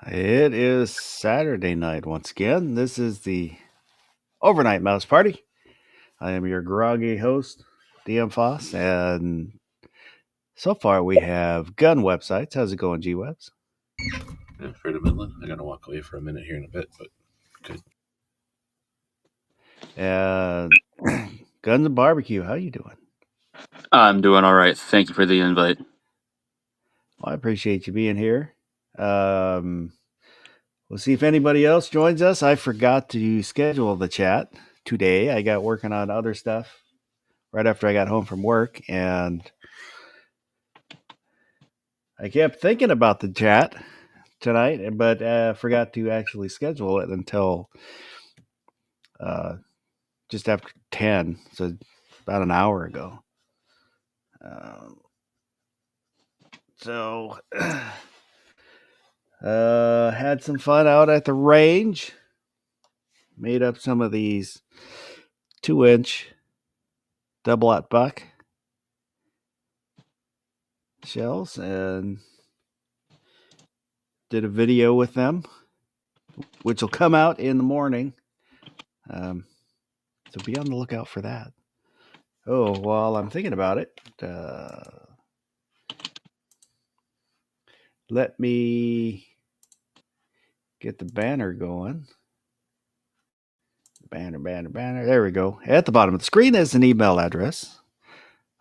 It is Saturday night once again. This is the Overnight Mouse Party. I am your groggy host, DM Foss, and so far we have gun websites. How's it going, G Webs? Yeah, Fredo Midland. I'm gonna walk away for a minute here in a bit, but good. And Guns and Barbecue, how you doing? I'm doing all right. Thank you for the invite. Well, I appreciate you being here. We'll see if anybody else joins us. I forgot to schedule the chat today. I got working on other stuff right after I got home from work, and I kept thinking about the chat tonight, but forgot to actually schedule it until uh, just after 10, so about an hour ago. Um, so, had some fun out at the range. Made up some of these 2-inch double-aught buck shells and did a video with them, which will come out in the morning. So be on the lookout for that. Oh, while I'm thinking about it, let me get the banner going. Banner. There we go. At the bottom of the screen is an email address,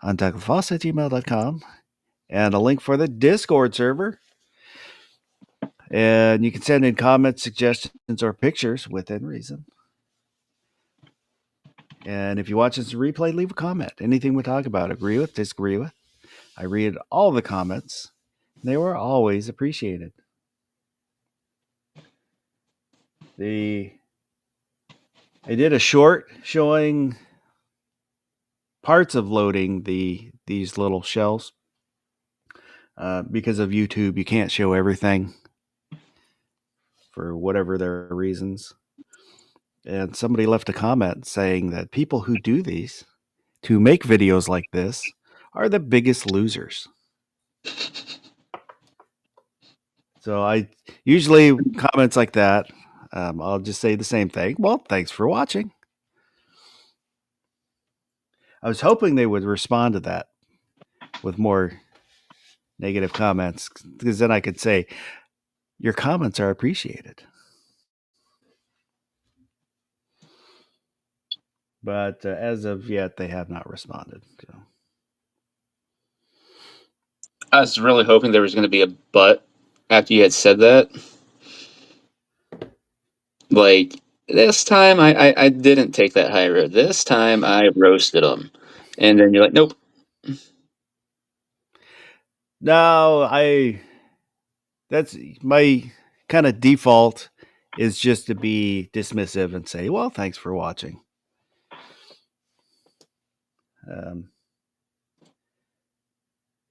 untacledfoss@gmail.com, and a link for the Discord server. And you can send in comments, suggestions, or pictures within reason. And if you watch this replay, leave a comment. Anything we talk about, agree with, disagree with. I read all the comments. They were always appreciated. I did a short showing parts of loading these little shells. Because of YouTube, you can't show everything for whatever their reasons. And somebody left a comment saying that people who do these, to make videos like this, are the biggest losers. So I usually comments like that, I'll just say the same thing. Well, thanks for watching. I was hoping they would respond to that with more negative comments, because then I could say, your comments are appreciated. But as of yet, they have not responded. So. I was really hoping there was going to be a but after you had said that. Like, this time I didn't take that high road. This time I roasted them. And then you're like, nope. No, that's my kind of default is just to be dismissive and say, well, thanks for watching.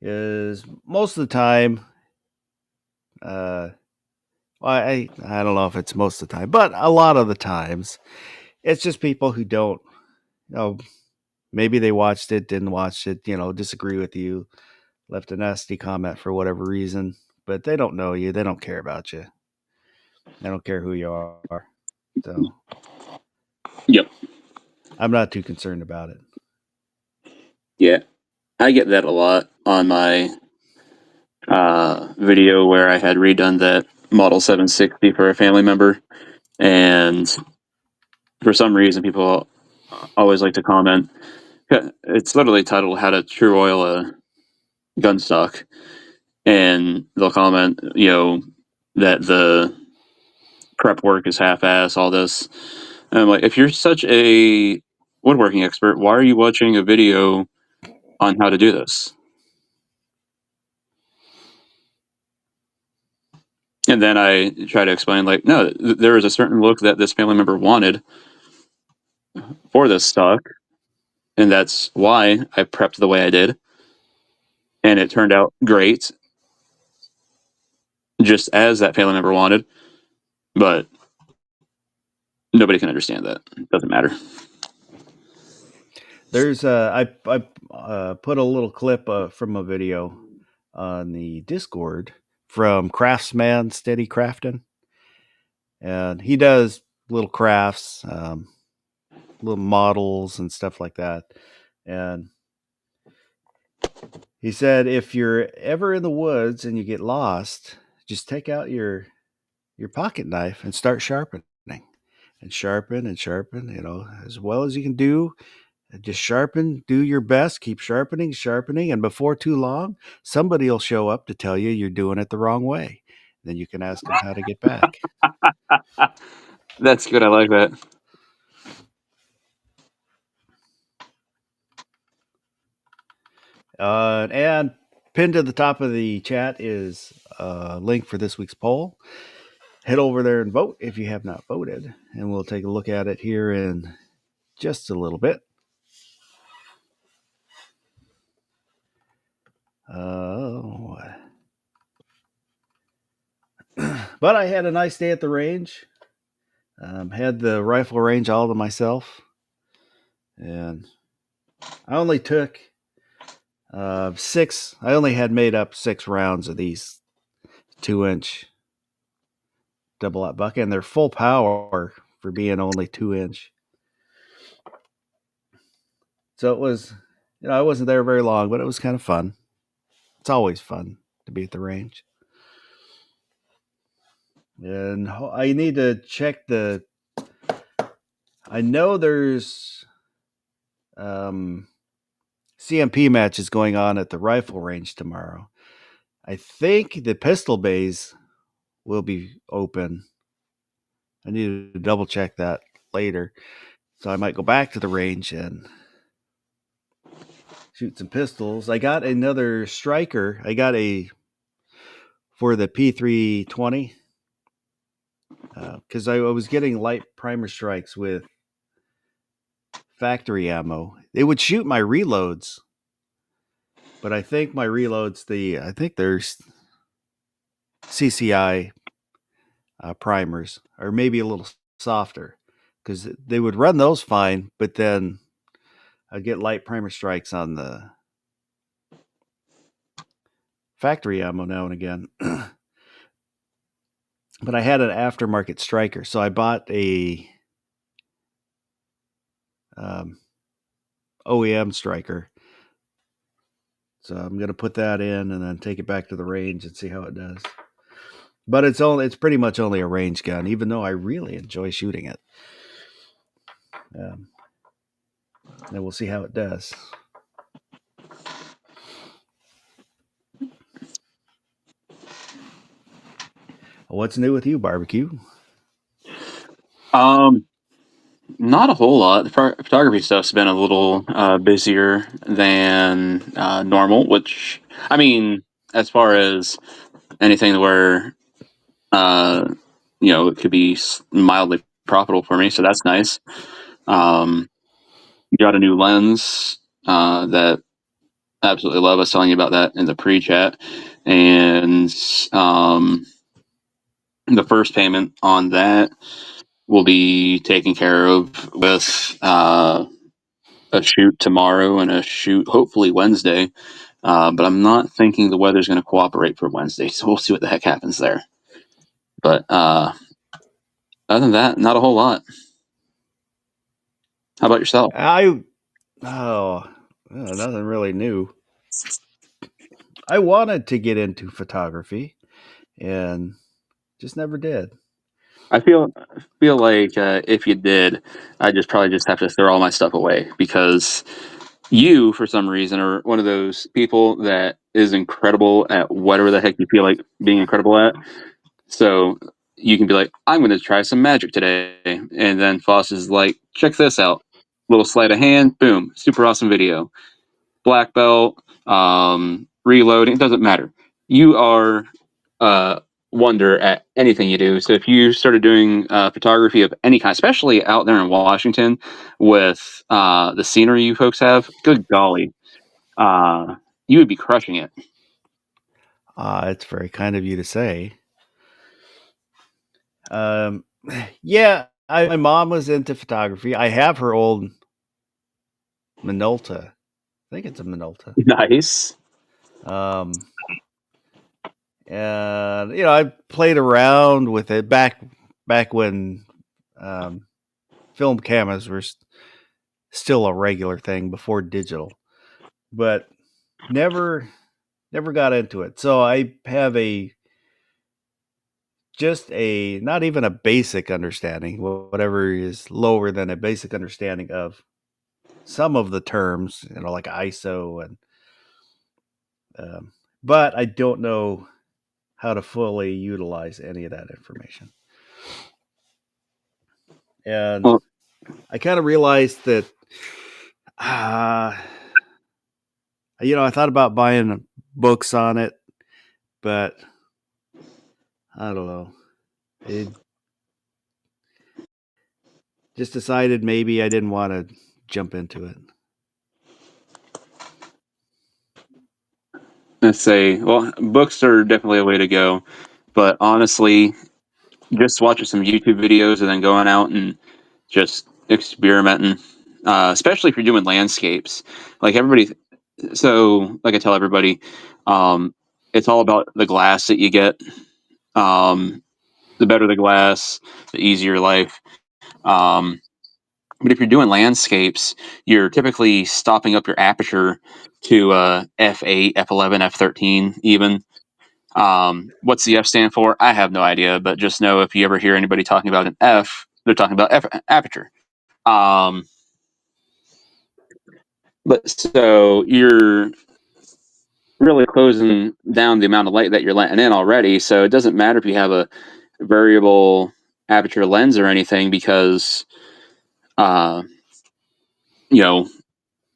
Is most of the time, well, I don't know if it's most of the time, but a lot of the times, it's just people who don't, maybe they watched it, didn't watch it, disagree with you, left a nasty comment for whatever reason, but they don't know you, they don't care about you, they don't care who you are. So, Yep. I'm not too concerned about it. Yeah, I get that a lot on my video where I had redone that Model 760 for a family member. And for some reason, people always like to comment. It's literally titled How to True Oil a Gun Stock. And they'll comment, that the prep work is half-ass, all this. And I'm like, if you're such a woodworking expert, why are you watching a video on how to do this? And then I try to explain, like, no, there is a certain look that this family member wanted for this stock, and that's why I prepped the way I did. And it turned out great, just as that family member wanted. But nobody can understand that. It doesn't matter. There's I put a little clip from a video on the Discord from Craftsman Steady Crafting, and he does little crafts, little models and stuff like that. And he said, if you're ever in the woods and you get lost, just take out your pocket knife and start sharpening, and sharpen and sharpen, as well as you can do. Just sharpen, do your best, keep sharpening, and before too long, somebody will show up to tell you you're doing it the wrong way. Then you can ask them how to get back. That's good. I like that. And pinned to the top of the chat is a link for this week's poll. Head over there and vote if you have not voted, and we'll take a look at it here in just a little bit. But I had a nice day at the range. Had the rifle range all to myself, and I only took 6. I only had made up 6 rounds of these 2-inch double aught bucket, and they're full power for being only 2-inch. So it was, I wasn't there very long, but it was kind of fun. It's always fun to be at the range. And I need to check I know there's CMP matches going on at the rifle range tomorrow. I think the pistol bays will be open. I need to double check that later. So I might go back to the range and shoot some pistols. I got another striker. I got for the P320. Because I was getting light primer strikes with factory ammo. It would shoot my reloads. But I think my reloads, I think there's CCI primers, or maybe a little softer, because they would run those fine, but then I'd get light primer strikes on the factory ammo now and again. But I had an aftermarket striker, so I bought a OEM striker. So I'm going to put that in and then take it back to the range and see how it does. But it's pretty much only a range gun, even though I really enjoy shooting it. And we'll see how it does. What's new with you, Barbecue? Not a whole lot. The photography stuff's been a little busier than normal, which, I mean, as far as anything where, it could be mildly profitable for me, so that's nice. Got a new lens that I absolutely love. I was telling you about that in the pre-chat. And the first payment on that will be taken care of with a shoot tomorrow and a shoot hopefully Wednesday. But I'm not thinking the weather's going to cooperate for Wednesday, so we'll see what the heck happens there. But other than that, not a whole lot. How about yourself? Nothing really new. I wanted to get into photography and just never did. I feel like if you did, I'd probably just have to throw all my stuff away, because you, for some reason, are one of those people that is incredible at whatever the heck you feel like being incredible at. So you can be like, I'm going to try some magic today. And then Foss is like, check this out. Little sleight of hand, boom, super awesome video. Black belt, reloading, it doesn't matter. You are wonder at anything you do. So if you started doing photography of any kind, especially out there in Washington with the scenery you folks have, good golly, you would be crushing it. It's very kind of you to say. Yeah, my mom was into photography. I have her old Minolta. I think it's a Minolta. Nice. And I played around with it back when film cameras were still a regular thing before digital, but never got into it. So I have just not even a basic understanding, whatever is lower than a basic understanding of some of the terms, like ISO and but I don't know how to fully utilize any of that information. And Well, I kind of realized that I thought about buying books on it, but I don't know. It just decided maybe I didn't want to jump into it. let's say, well, books are definitely a way to go, but honestly, just watching some YouTube videos and then going out and just experimenting, especially if you're doing landscapes. Like everybody, so like I tell everybody, it's all about the glass that you get. The better the glass, the easier life. But if you're doing landscapes, you're typically stopping up your aperture to f8, f11, f13, even. What's the F stand for? I have no idea, but just know if you ever hear anybody talking about an F, they're talking about aperture. But so you're really closing down the amount of light that you're letting in already. So it doesn't matter if you have a variable aperture lens or anything, because you're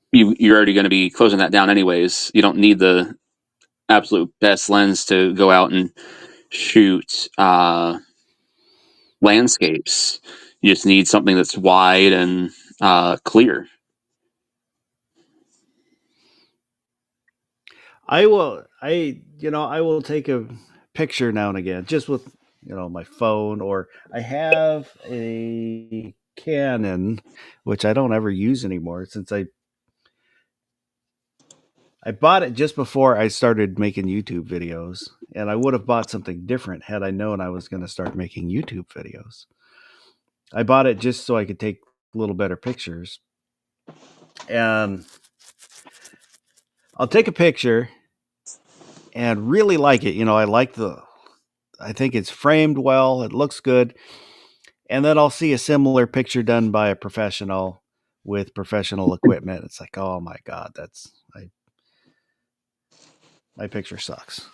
already going to be closing that down anyways. You don't need the absolute best lens to go out and shoot landscapes. You just need something that's wide and clear. I will take a picture now and again, just with my phone, or I have a Canon, which I don't ever use anymore since I bought it just before I started making YouTube videos, and I would have bought something different had I known I was going to start making YouTube videos. I bought it just so I could take little better pictures, and I'll take a picture and really like it. I think it's framed well. It looks good. And then I'll see a similar picture done by a professional with professional equipment. It's like, oh my God, my picture sucks.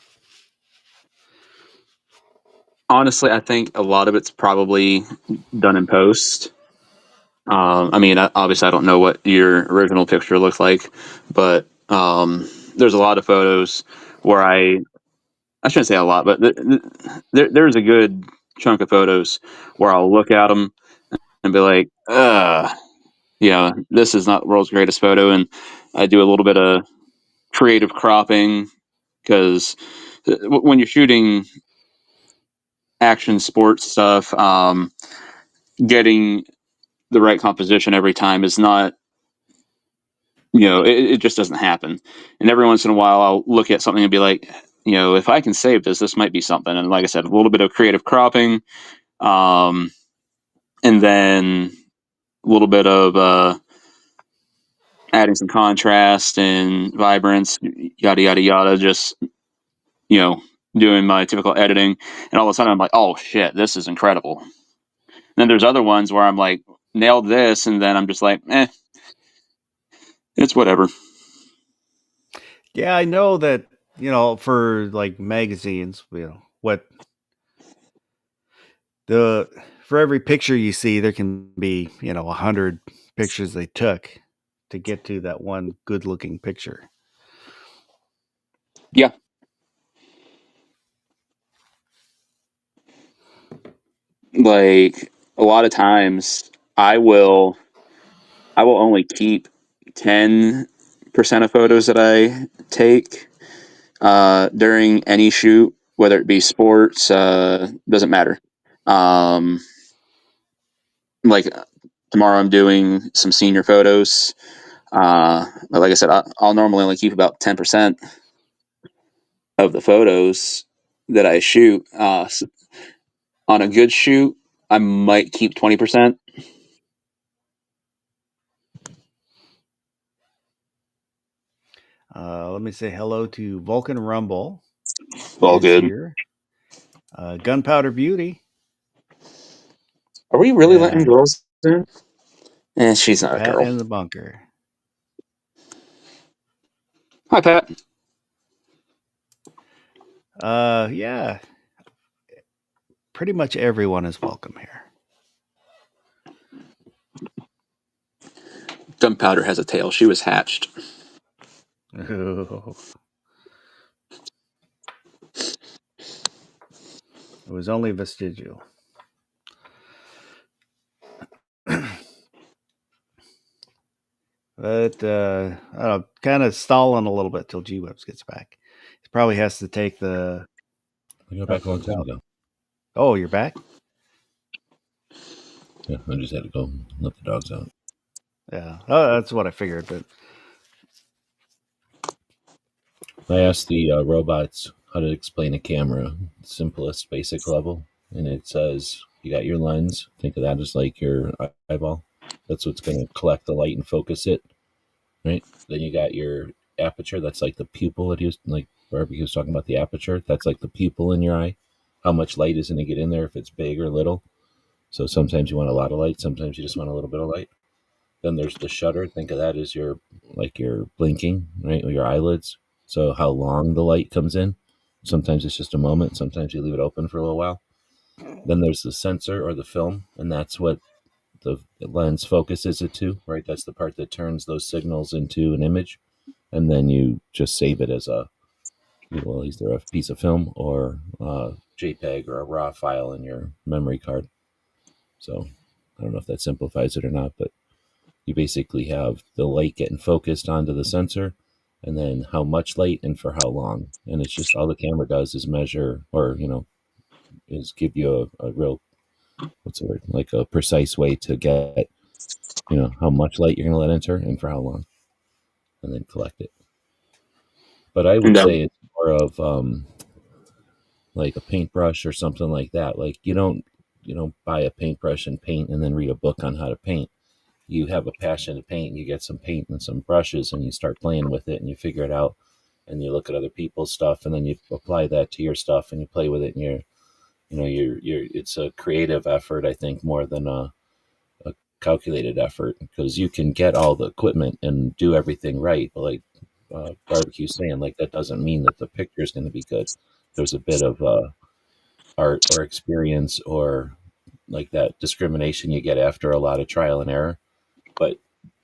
Honestly, I think a lot of it's probably done in post. I mean, obviously, I don't know what your original picture looked like, but there's a lot of photos where I shouldn't say a lot, but there's a good chunk of photos where I'll look at them and be like, this is not the world's greatest photo. And I do a little bit of creative cropping, because when you're shooting action sports stuff, getting the right composition every time is not, it just doesn't happen. And every once in a while, I'll look at something and be like, if I can save this might be something. And like I said, a little bit of creative cropping, and then a little bit of adding some contrast and vibrance, yada yada yada. Just doing my typical editing, and all of a sudden I'm like, oh shit, this is incredible. And then there's other ones where I'm like, nailed this, and then I'm just like, it's whatever. Yeah, I know that, for like magazines, what for every picture you see, there can be, 100 pictures they took to get to that one good looking picture. Yeah. Like a lot of times I will only keep 10% of photos that I take during any shoot, whether it be sports, doesn't matter. Like tomorrow I'm doing some senior photos. Like I said, I'll normally only keep about 10% of the photos, that I shoot. On a good shoot, I might keep 20%. Let me say hello to Vulcan Rumble. All is good. Here. Gunpowder Beauty. Are we really letting girls in? She's not a Pat girl. in the bunker. Hi, Pat. Yeah. Pretty much everyone is welcome here. Gunpowder has a tail. She was hatched. Ooh. It was only vestigial. But I don't know, kind of stalling a little bit till G-Webs gets back. He probably has to take the. I got back a long time ago. Oh, you're back? Yeah, I just had to go let the dogs out. Yeah, that's what I figured. But I asked the robots how to explain a camera, simplest, basic level, and it says you got your lens. Think of that as like your eyeball. That's what's going to collect the light and focus it, right? Then you got your aperture. That's like the pupil that he was like Barbecue was talking about. The aperture. That's like the pupil in your eye. How much light is going to get in there if it's big or little? So sometimes you want a lot of light. Sometimes you just want a little bit of light. Then there's the shutter. Think of that as your blinking, right? Or your eyelids. So how long the light comes in. Sometimes it's just a moment. Sometimes you leave it open for a little while. Then there's the sensor or the film, and that's what the lens focuses it to, right? That's the part that turns those signals into an image, and then you just save it as either a piece of film or a JPEG or a RAW file in your memory card. So I don't know if that simplifies it or not, but you basically have the light getting focused onto the sensor and then how much light and for how long. And it's just all the camera does is measure or, is give you a real, what's the word, like a precise way to get, how much light you're going to let enter and for how long and then collect it. But I would say it's more of like a paintbrush or something like that. Like you don't buy a paintbrush and paint and then read a book on how to paint. You have a passion to paint, and you get some paint and some brushes and you start playing with it and you figure it out and you look at other people's stuff and then you apply that to your stuff and you play with it and you're it's a creative effort, I think, more than a calculated effort, because you can get all the equipment and do everything right. But like Barbecue saying, like that doesn't mean that the picture is going to be good. There's a bit of art or experience or like that discrimination you get after a lot of trial and error. But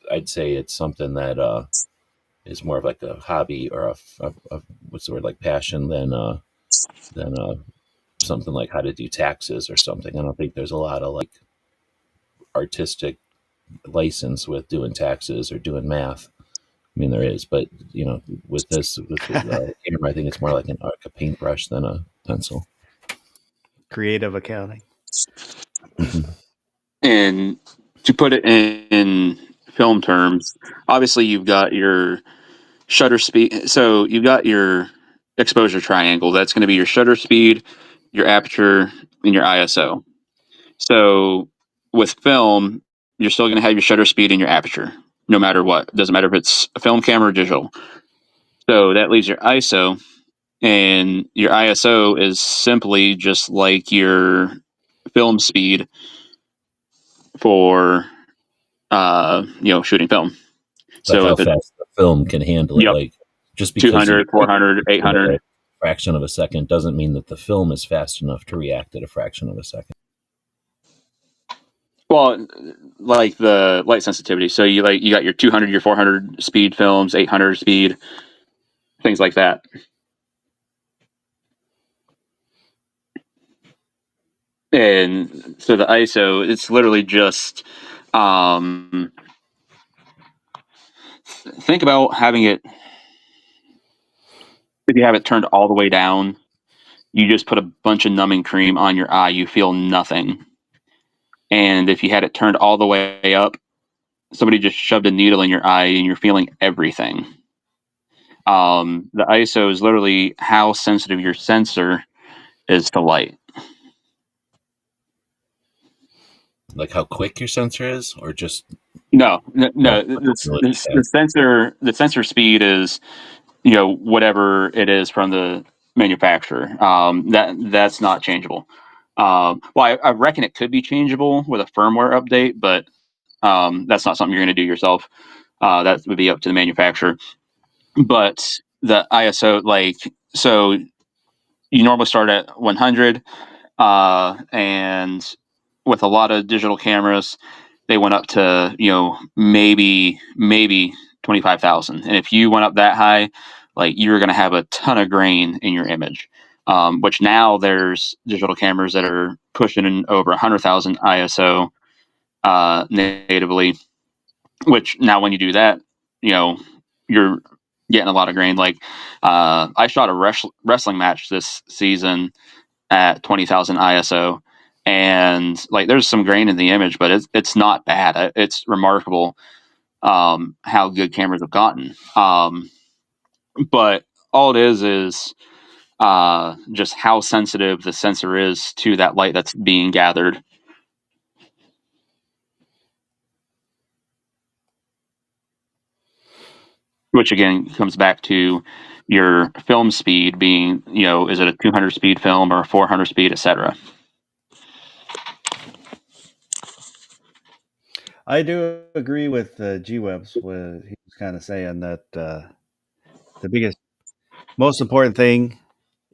I'd say it's something that is more of like a hobby or a what's the word, like passion than something like how to do taxes or something. I don't think there's a lot of like artistic license with doing taxes or doing math. I mean, there is, but with the camera, I think it's more like a paintbrush than a pencil. Creative accounting. Mm-hmm. And to put it in film terms, obviously you've got your shutter speed. So you've got your exposure triangle. That's going to be your shutter speed, your aperture, and your ISO. So with film, you're still going to have your shutter speed and your aperture, no matter what. It doesn't matter if it's a film camera or digital. So that leaves your ISO, and your ISO is simply just like your film speed for shooting film. Like so how if fast the film can handle it. Yep. Like just because 200, 400, 800. a fraction of a second doesn't mean that the film is fast enough to react at a fraction of a second. Well, like the light sensitivity. So you got your 200, your 400 speed films, 800 speed, things like that. And so the ISO, it's literally just think about having it. If you have it turned all the way down, you just put a bunch of numbing cream on your eye, you feel nothing. And if you had it turned all the way up, somebody just shoved a needle in your eye and you're feeling everything. The ISO is literally how sensitive your sensor is to light. Like how quick your sensor is, or just No. really The sensor speed is, whatever it is from the manufacturer. That's not changeable. Well, I reckon it could be changeable with a firmware update, but that's not something you're going to do yourself. That would be up to the manufacturer. But the ISO, so you normally start at 100, and with a lot of digital cameras, they went up to maybe 25,000. And if you went up that high, you're going to have a ton of grain in your image. Which now there's digital cameras that are pushing in over 100,000 ISO natively. Which now when you do that, you're getting a lot of grain. I shot a wrestling match this season at 20,000 ISO, and there's some grain in the image, but it's not bad. It's remarkable how good cameras have gotten. But all it is just how sensitive the sensor is to that light that's being gathered. Which again comes back to your film speed being, is it a 200 speed film or a 400 speed, etc. I do agree with G-Webs. He was kind of saying that the biggest, most important thing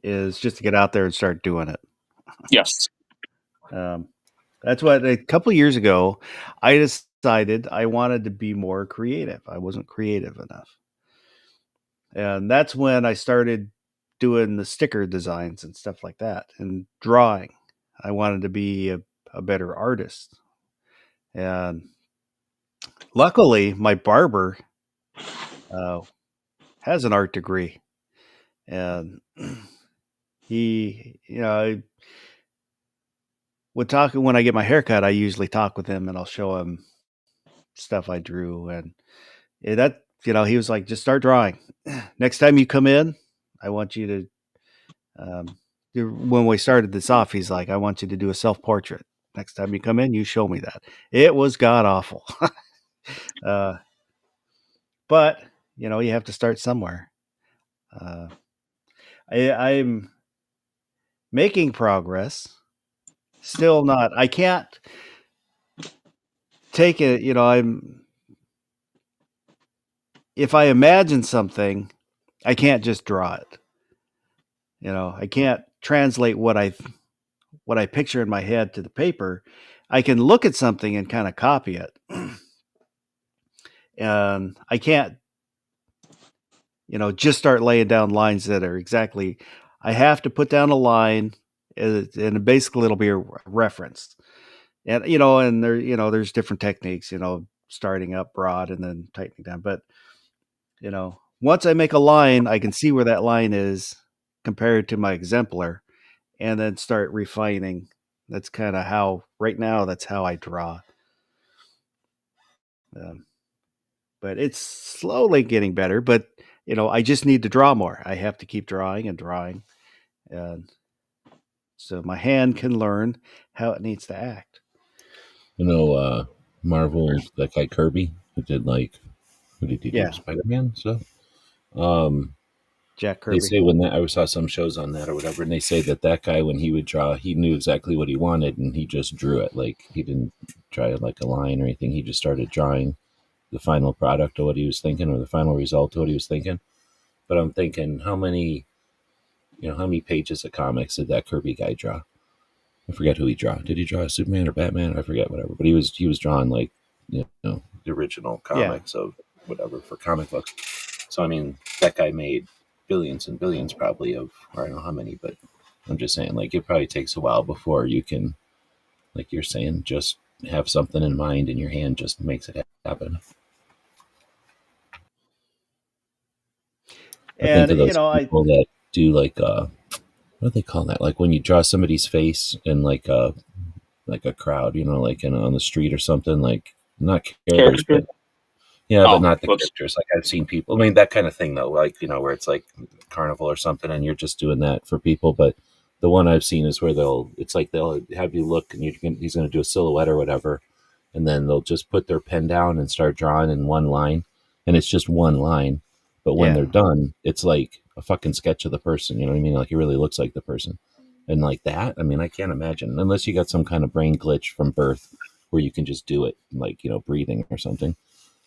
is just to get out there and start doing it. Yes. That's what a couple of years ago I decided I wanted to be more creative. I wasn't creative enough. And that's when I started doing the sticker designs and stuff like that and drawing. I wanted to be a better artist. And luckily, my barber has an art degree. And he, would talk when I get my haircut. I usually talk with him and I'll show him stuff I drew. And he was like, just start drawing. Next time you come in, I want you to, when we started this off, he's like, I want you to do a self-portrait. Next time you come in, you show me that. It was god awful. But, you have to start somewhere. I'm making progress. Still not. I can't take it, if I imagine something, I can't just draw it. I can't translate what I picture in my head to the paper. I can look at something and kind of copy it. And I can't, just start laying down lines that are exactly, I have to put down a line and basically it'll be a reference. And, and there's different techniques, starting up broad and then tightening down. But, once I make a line, I can see where that line is compared to my exemplar and then start refining. That's kind of how, right now, that's how I draw. But it's slowly getting better, but, I just need to draw more. I have to keep drawing and drawing. And so my hand can learn how it needs to act. Marvel, that guy Kirby, who did who did he do? Spider-Man stuff? Jack Kirby. They say I saw some shows on that or whatever, and they say that guy, when he would draw, he knew exactly what he wanted, and he just drew it. He didn't try a line or anything. He just started drawing the final product of what he was thinking, or the final result of what he was thinking. But I'm thinking, how many pages of comics did that Kirby guy draw? I forget who he drew. Did he draw Superman or Batman? I forget, whatever. But he was drawing the original comics of whatever for comic books. So I mean, that guy made billions and billions probably of, or I don't know how many, but I'm just saying, it probably takes a while before you can, like you're saying, just have something in mind and your hand just makes it happen. And I think of those people that do what do they call that? When you draw somebody's face in a crowd, on the street or something, not characters, but but not the characters. I've seen people, that kind of thing though, where it's like carnival or something and you're just doing that for people, but The one I've seen is where they'll have you look and he's going to do a silhouette or whatever, and then they'll just put their pen down and start drawing in one line, and it's just one line. But when Yeah. they're done, it's like a fucking sketch of the person. You know what I mean? Like it really looks like the person. And like that, I mean, I can't imagine unless you got some kind of brain glitch from birth where you can just do it, like, breathing or something.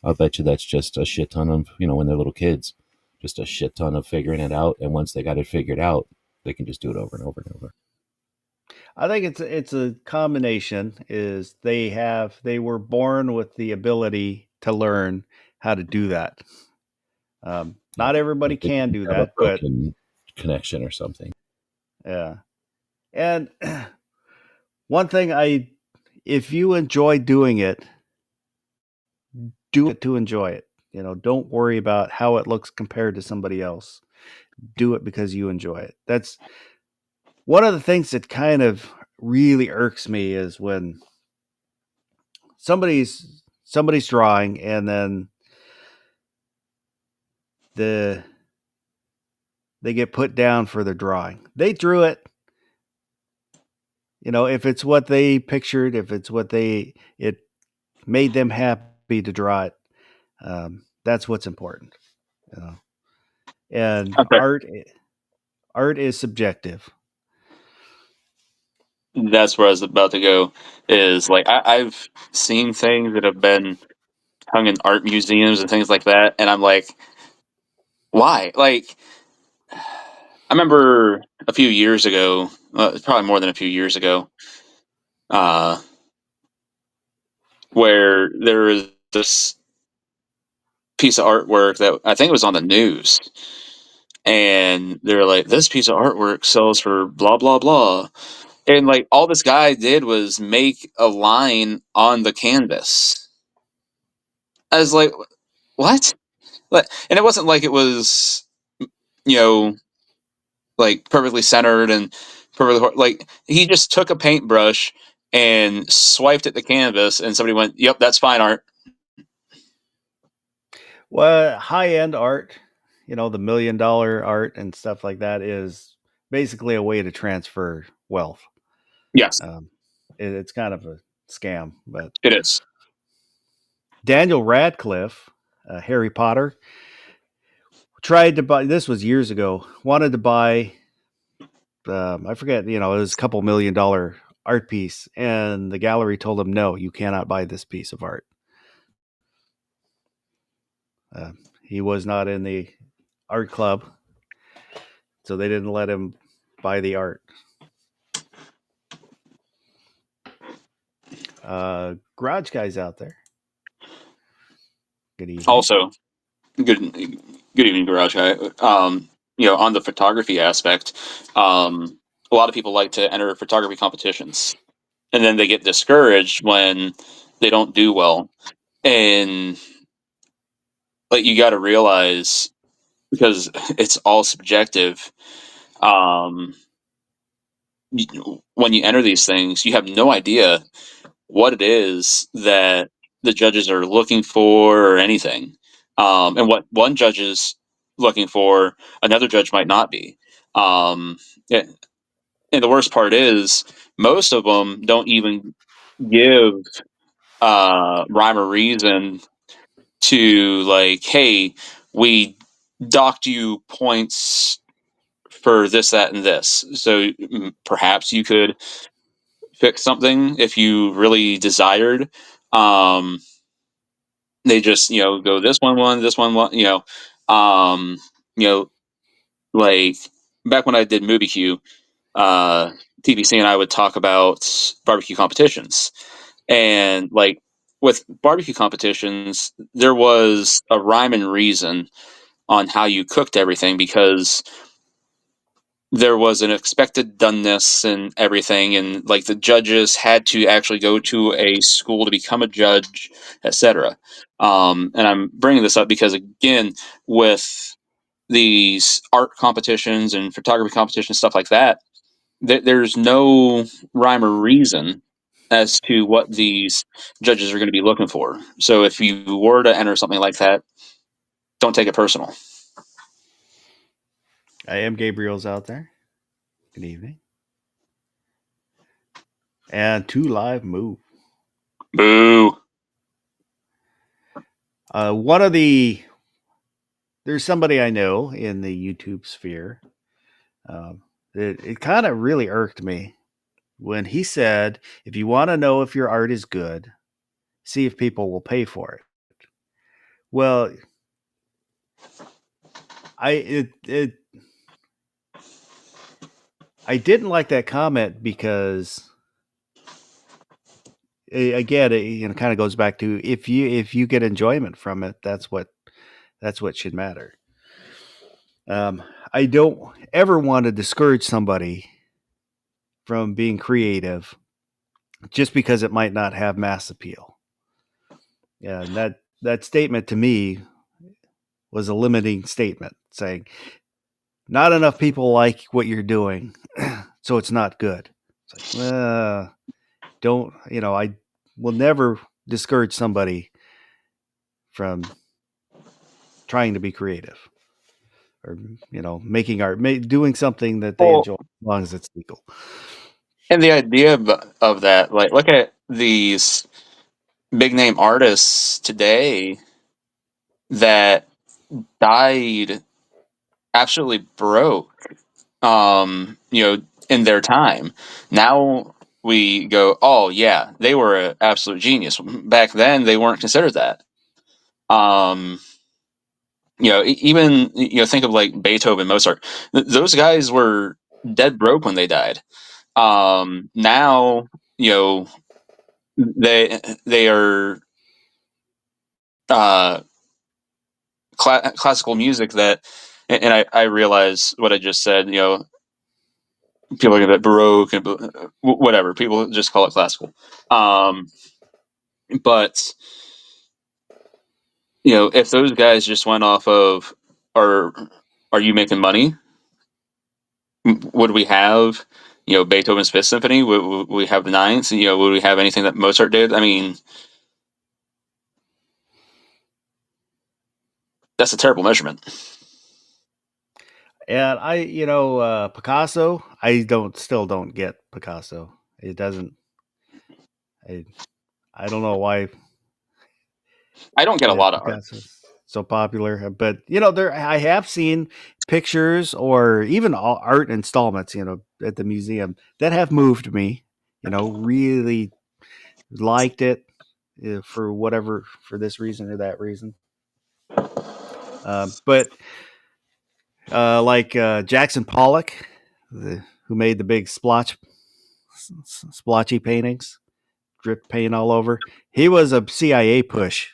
I'll bet you that's just a shit ton of, when they're little kids, just a shit ton of figuring it out. And once they got it figured out, they can just do it over and over and over. I think it's a combination. Is they were born with the ability to learn how to do that. Not everybody They can do have a that, but broken connection or something. yeah. And one thing if you enjoy doing it, do it to enjoy it. Don't worry about how it looks compared to somebody else. Do it because you enjoy it. That's one of the things that kind of really irks me is when somebody's drawing and then they get put down for their drawing. They drew it. If it's what they pictured, if it's what it made them happy to draw it, that's what's important. And Okay. art is subjective. That's where I was about to go. Is like I've seen things that have been hung in art museums and things like that, and I'm like, why? Like, I remember a few years ago, probably more than a few years ago, uh, where there was this piece of artwork that I think was on the news, and they were like, "This piece of artwork sells for blah blah blah," and like all this guy did was make a line on the canvas. I was like, "What?" And it wasn't like it was, you know, like perfectly centered and perfectly like he just took a paintbrush and swiped at the canvas, and somebody went, "Yep, that's fine art." Well, high-end art, the $1 million art and stuff like that is basically a way to transfer wealth. Yes, It's kind of a scam, but it is. Daniel Radcliffe, Harry Potter, tried to buy. This was years ago. Wanted to buy. I forget. It was a couple $1 million art piece, and the gallery told him, "No, you cannot buy this piece of art." He was not in the art club, so they didn't let him buy the art. Garage guys out there. Good evening. Also, good evening, Garage Guy. On the photography aspect, a lot of people like to enter photography competitions, and then they get discouraged when they don't do well. And like you got to realize, because it's all subjective. Um, when you enter these things, you have no idea what it is that the judges are looking for or anything. And what one judge is looking for, another judge might not be. Um, and the worst part is, most of them don't even give rhyme or reason to, like, hey, we docked you points for this, that, and this. So perhaps you could fix something if you really desired. Um, they just go this one, this one, um, you know, like back when I did MovieQ, TBC and I would talk about barbecue competitions, and like with barbecue competitions, there was a rhyme and reason on how you cooked everything, because there was an expected doneness and everything, and like the judges had to actually go to a school to become a judge, etc. And I'm bringing this up because, again, with these art competitions and photography competitions, stuff like that, there's no rhyme or reason as to what these judges are going to be looking for. So if you were to enter something like that, don't take it personal. I am Gabriel's out there. Good evening. And 2Live Move. Boo. There's somebody I know in the YouTube sphere. It kind of really irked me when he said, if you want to know if your art is good, see if people will pay for it. Well, I didn't like that comment because again, it kind of goes back to if you get enjoyment from it, that's what should matter. I don't ever want to discourage somebody from being creative just because it might not have mass appeal. Yeah, and that statement to me was a limiting statement, saying not enough people like what you're doing, so it's not good. It's like, don't I will never discourage somebody from trying to be creative or making art, doing something that they Well, enjoy, as long as it's legal. and the idea of that, like, look at these big name artists today that died absolutely broke, in their time. Now we go, oh yeah, they were an absolute genius. Back then, they weren't considered that. Um, even think of like Beethoven, Mozart. Those guys were dead broke when they died. Now, they are uh, classical music that, and I realize what I just said. People are gonna be Baroque and whatever. People just call it classical. But if those guys just went off of, are you making money? Would we have Beethoven's Fifth Symphony? Would we have the Ninth? Would we have anything that Mozart did? I mean, that's a terrible measurement. And Picasso, I still don't get Picasso. It doesn't. I don't know why I don't get a lot of art. Picasso's so popular, but there I have seen pictures or even art installments, at the museum that have moved me. Really liked it for this reason or that reason. But like Jackson Pollock, who made the big splotchy paintings, drip paint all over. He was a CIA push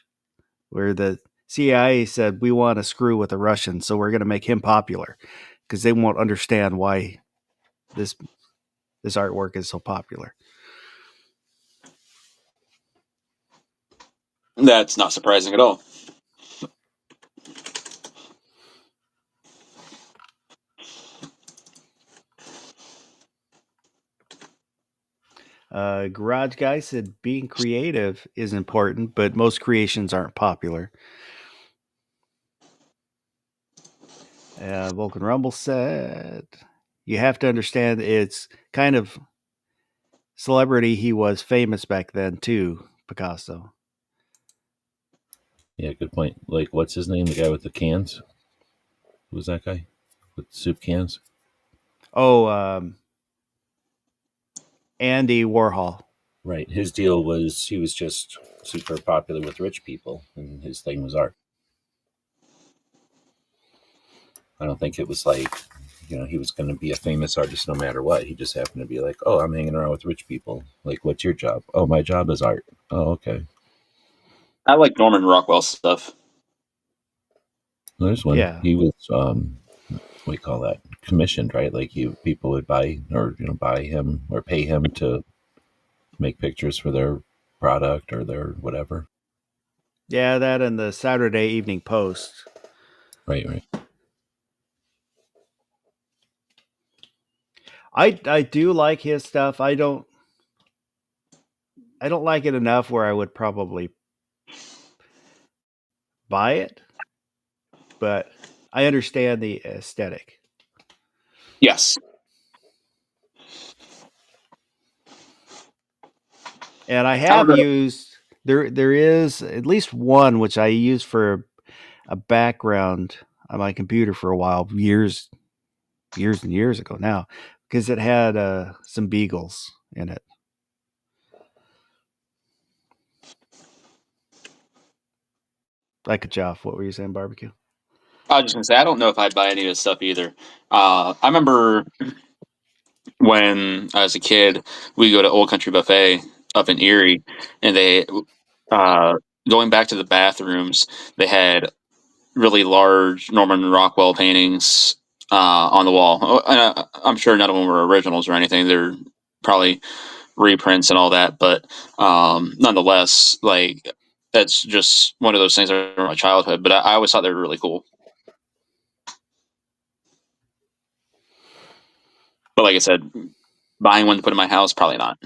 where the CIA said, we want to screw with the Russians, so we're going to make him popular because they won't understand why this artwork is so popular. That's not surprising at all. Garage Guy said being creative is important, but most creations aren't popular. Vulcan Rumble said, you have to understand it's kind of celebrity. He was famous back then too, Picasso. Yeah, good point. Like, what's his name? The guy with the cans? Who's that guy with soup cans? Oh, Andy Warhol. Right. His deal was he was just super popular with rich people, and his thing was art. I don't think it was like, he was going to be a famous artist no matter what. He just happened to be like, oh, I'm hanging around with rich people. Like, what's your job? Oh, my job is art. Oh, okay. I like Norman Rockwell stuff. There's one. Yeah. He was, what do you call that? Commissioned, right? Like people would buy or buy him or pay him to make pictures for their product or their whatever. Yeah, that and the Saturday Evening Post. Right. I do like his stuff. I don't like it enough where I would probably buy it, but I understand the aesthetic. Yes. And I I have remember. used there is at least one which I used for a background on my computer for a while, years and years ago now, because it had some beagles in it. I could off. What were you saying, barbecue? I was just gonna say I don't know if I'd buy any of this stuff either. I remember when I was a kid, we go to Old Country Buffet up in Erie, and they uh, going back to the bathrooms, they had really large Norman Rockwell paintings on the wall. I'm sure none of them were originals or anything. They're probably reprints and all that, but nonetheless, like that's just one of those things that are my childhood. But I always thought they were really cool. But like I said, buying one to put in my house, probably not.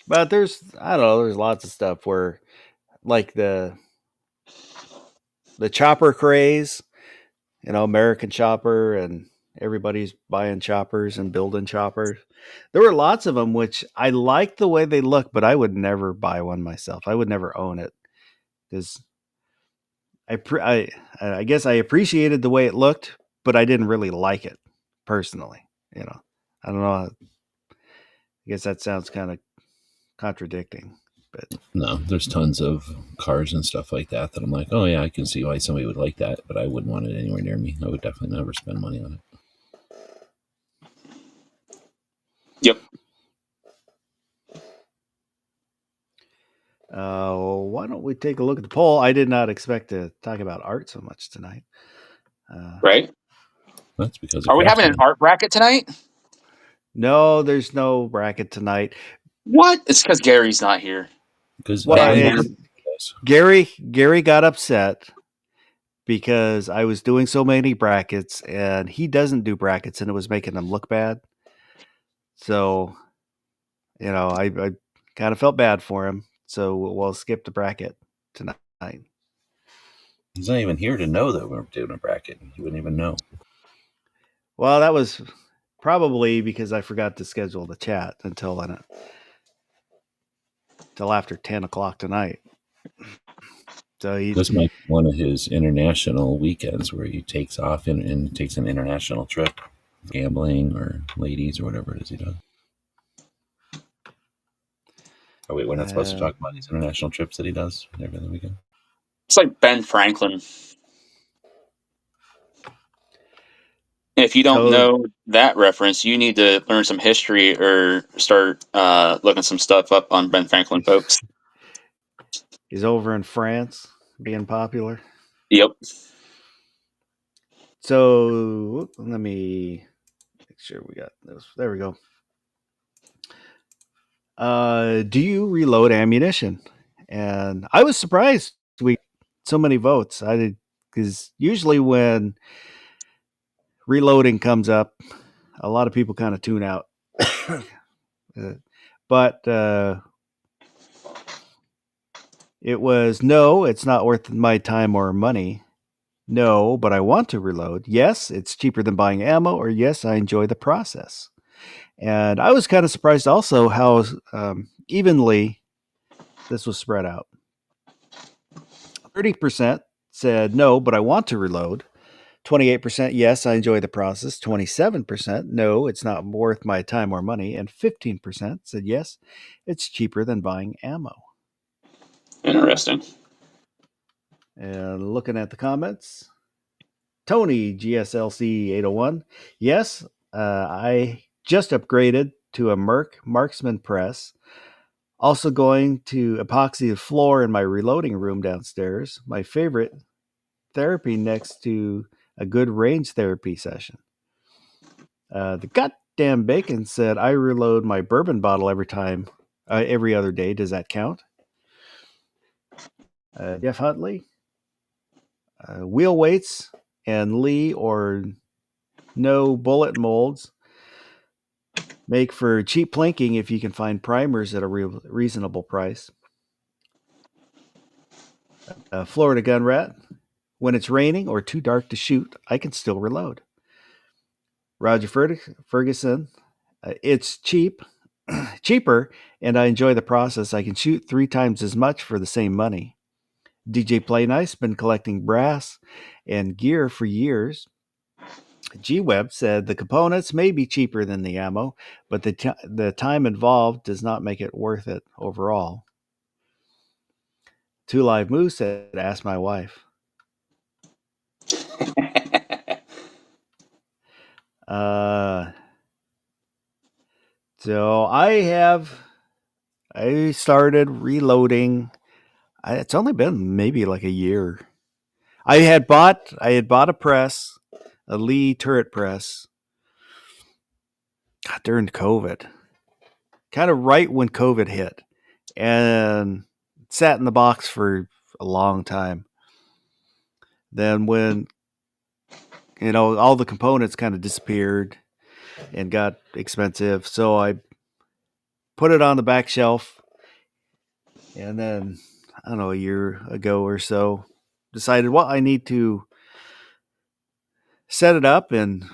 But I don't know, there's lots of stuff where like the chopper craze, American chopper, and everybody's buying choppers and building choppers. There were lots of them which I liked the way they look, but I would never buy one myself. I would never own it because I guess I appreciated the way it looked, but I didn't really like it personally. I don't know. I guess that sounds kind of contradicting, but No, there's tons of cars and stuff like that I'm like, oh yeah, I can see why somebody would like that, but I wouldn't want it anywhere near me. I would definitely never spend money on it. Yep. Why don't we take a look at the poll? I did not expect to talk about art so much tonight. Right? That's because Are we having an art bracket tonight? No, there's no bracket tonight. What? It's because Gary's not here. Because Well, Gary got upset because I was doing so many brackets, and he doesn't do brackets, and it was making them look bad. So, I kind of felt bad for him. So we'll skip the bracket tonight. he's not even here to know that we're doing a bracket. He wouldn't even know. Well, that was probably because I forgot to schedule the chat until after 10 o'clock tonight. So this might be one of his international weekends where he takes off and takes an international trip, gambling or ladies or whatever it is he does. Oh wait, we're not supposed to talk about these international trips that he does every other weekend. It's like Ben Franklin. If you don't know that reference, you need to learn some history or start looking some stuff up on Ben Franklin, folks. He's over in France being popular. Yep. So let me make sure we got this. There we go. Do you reload ammunition? And I was surprised we so many votes. I did, because usually when reloading comes up, a lot of people kind of tune out. But it was no, it's not worth my time or money. No, but I want to reload. Yes, it's cheaper than buying ammo. Or yes, I enjoy the process. And I was kind of surprised also how evenly this was spread out. 30% said no, but I want to reload. 28% yes, I enjoy the process. 27% no, it's not worth my time or money. And 15% said yes, it's cheaper than buying ammo. Interesting. And looking at the comments, Tony GSLC 801. Yes, I just upgraded to a Merc Marksman press. Also going to epoxy the floor in my reloading room downstairs. My favorite therapy next to a good range therapy session. The goddamn bacon said I reload my bourbon bottle every other day. Does that count? Jeff Huntley. Wheel weights and Lee or no bullet molds make for cheap plinking if you can find primers at a reasonable price. Florida Gun Rat. When it's raining or too dark to shoot, I can still reload. Roger Ferguson. It's cheap. cheaper, and I enjoy the process. I can shoot 3 times as much for the same money. DJ Play Nice been collecting brass and gear for years. G-Web said the components may be cheaper than the ammo, but the time involved does not make it worth it overall. Two Live Moose said, ask my wife. So I started reloading. It's only been maybe like a year. I had bought a press, a Lee turret press, during COVID, kind of right when COVID hit, and it sat in the box for a long time. Then when all the components kind of disappeared and got expensive, so I put it on the back shelf, and then I don't know, a year ago or so, decided, well, I need to set it up and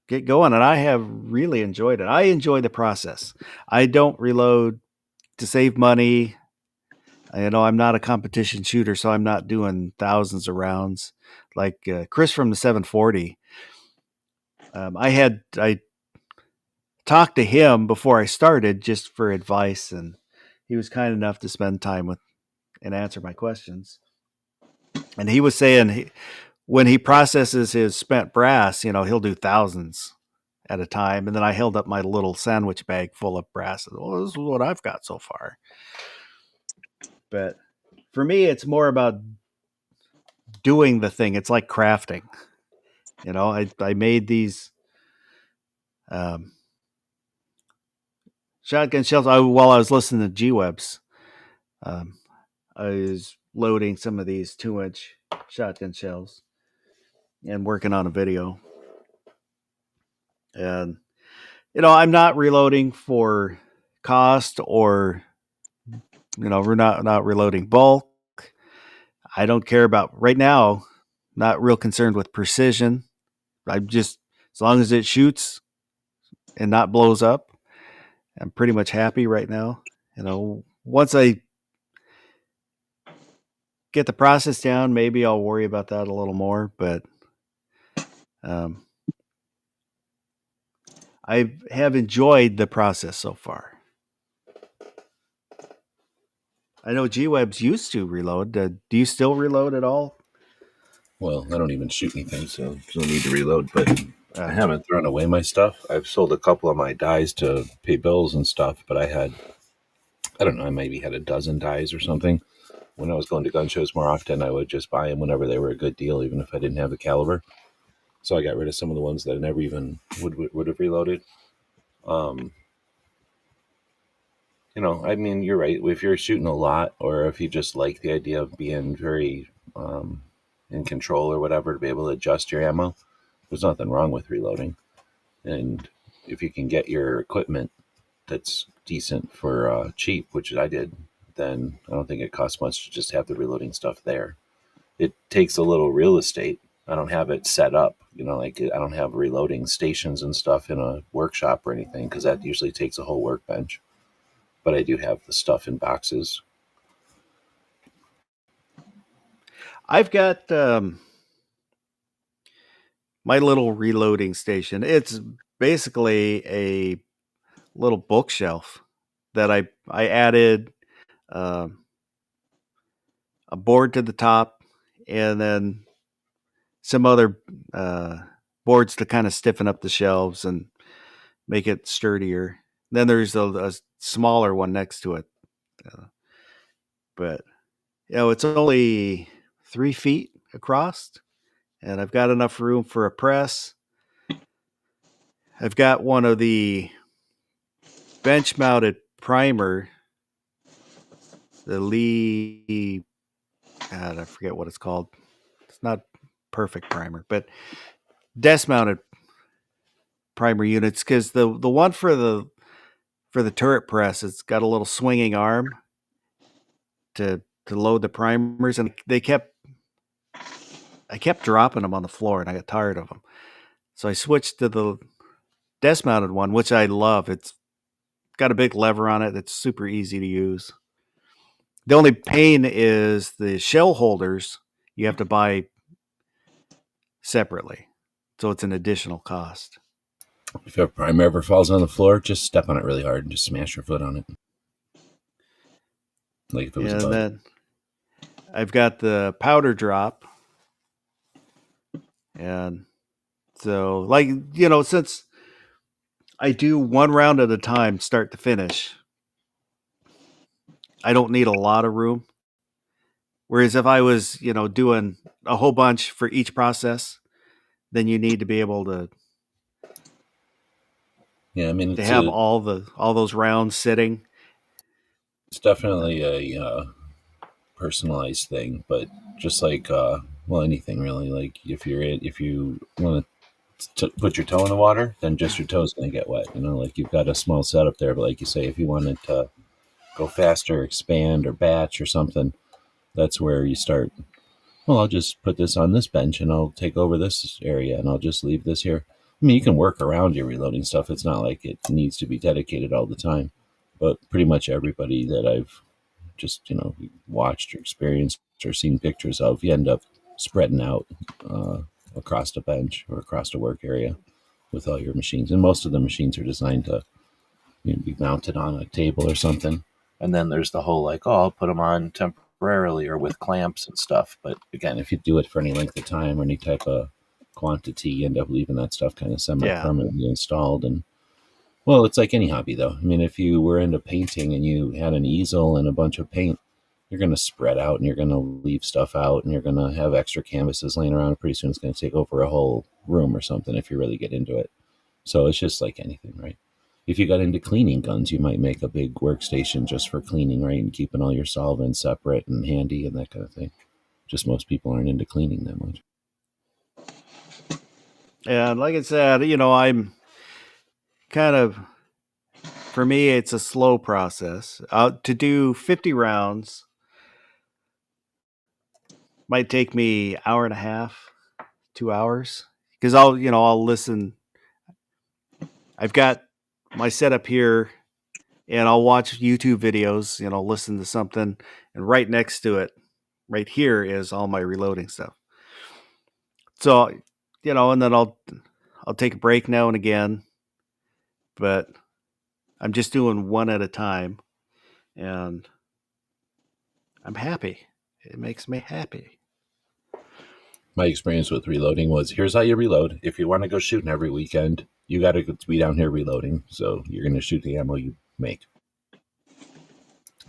get going. And I have really enjoyed it. I enjoy the process. I don't reload to save money. I'm not a competition shooter, so I'm not doing thousands of rounds like Chris from the 740. I talked to him before I started just for advice, and he was kind enough to spend time with and answer my questions. And he was saying when he processes his spent brass, he'll do thousands at a time. And then I held up my little sandwich bag full of brass. Well, this is what I've got so far. But for me, it's more about doing the thing. It's like crafting. I made these shotgun shells while I was listening to G-Webs. I was loading some of these 2-inch shotgun shells and working on a video. And, I'm not reloading for cost, or, we're not reloading bulk. I don't care about right now, not real concerned with precision. I'm just, as long as it shoots and not blows up, I'm pretty much happy right now. Once I get the process down, maybe I'll worry about that a little more, but I have enjoyed the process so far. I know G-Webs used to reload. Do you still reload at all? Well, I don't even shoot anything, so don't need to reload, but I haven't thrown away my stuff. I've sold a couple of my dies to pay bills and stuff, but I don't know, I maybe had a dozen dies or something. When I was going to gun shows more often, I would just buy them whenever they were a good deal, even if I didn't have the caliber. So I got rid of some of the ones that I never even would have reloaded. I mean, you're right. If you're shooting a lot, or if you just like the idea of being very in control or whatever, to be able to adjust your ammo, there's nothing wrong with reloading. And if you can get your equipment that's decent for cheap, which I did, then I don't think it costs much to just have the reloading stuff there. It takes a little real estate. I don't have it set up, like I don't have reloading stations and stuff in a workshop or anything, because that usually takes a whole workbench. But I do have the stuff in boxes. I've got my little reloading station. It's basically a little bookshelf that I added a board to the top, and then some other boards to kind of stiffen up the shelves and make it sturdier. Then there's a smaller one next to it. But, it's only 3 feet across, and I've got enough room for a press. I've got one of the bench-mounted primer, the Lee, I forget what it's called. It's not perfect primer, but desk-mounted primer units, because the one for the turret press, it's got a little swinging arm to load the primers, and I kept dropping them on the floor, and I got tired of them. So I switched to the desk mounted one, which I love. It's got a big lever on it. It's super easy to use. The only pain is the shell holders you have to buy separately. So it's an additional cost. If a prime ever falls on the floor, just step on it really hard and just smash your foot on it. Like if it was a And bug. then I've got the powder drop. And so, like, you know, since I do one round at a time, start to finish, I don't need a lot of room. Whereas if I was, you know, doing a whole bunch for each process, then you need to be able to Yeah, I mean, it's have all those rounds sitting. It's definitely a personalized thing, but just like well, anything really. Like if you want to put your toe in the water, then just your toe's gonna get wet. You know, like you've got a small setup there, but like you say, if you wanted to go faster, expand, or batch or something, that's where you start. Well, I'll just put this on this bench, and I'll take over this area, and I'll just leave this here. I mean, you can work around your reloading stuff. It's not like it needs to be dedicated all the time, but pretty much everybody that I've just watched or experienced or seen pictures of, you end up spreading out across the bench or across the work area with all your machines. And most of the machines are designed to be mounted on a table or something. And then there's the whole like, oh, I'll put them on temporarily or with clamps and stuff. But again, if you do it for any length of time or any type of quantity, you end up leaving that stuff kind of semi-permanently installed. And well, it's like any hobby, though. I mean, if you were into painting and you had an easel and a bunch of paint, you're going to spread out and you're going to leave stuff out and you're going to have extra canvases laying around. Pretty soon it's going to take over a whole room or something if you really get into it. So it's just like anything, right? If you got into cleaning guns, you might make a big workstation just for cleaning, right? And keeping all your solvents separate and handy and that kind of thing. Just most people aren't into cleaning that much. And like I said, I'm kind of, for me, it's a slow process. To do 50 rounds might take me hour and a half, 2 hours, because I'll listen. I've got my setup here, and I'll watch YouTube videos, listen to something, and right next to it, right here, is all my reloading stuff. So, and then I'll take a break now and again, but I'm just doing one at a time, and I'm happy. It makes me happy. My experience with reloading was, here's how you reload. If you want to go shooting every weekend, you got to be down here reloading. So you're going to shoot the ammo you make.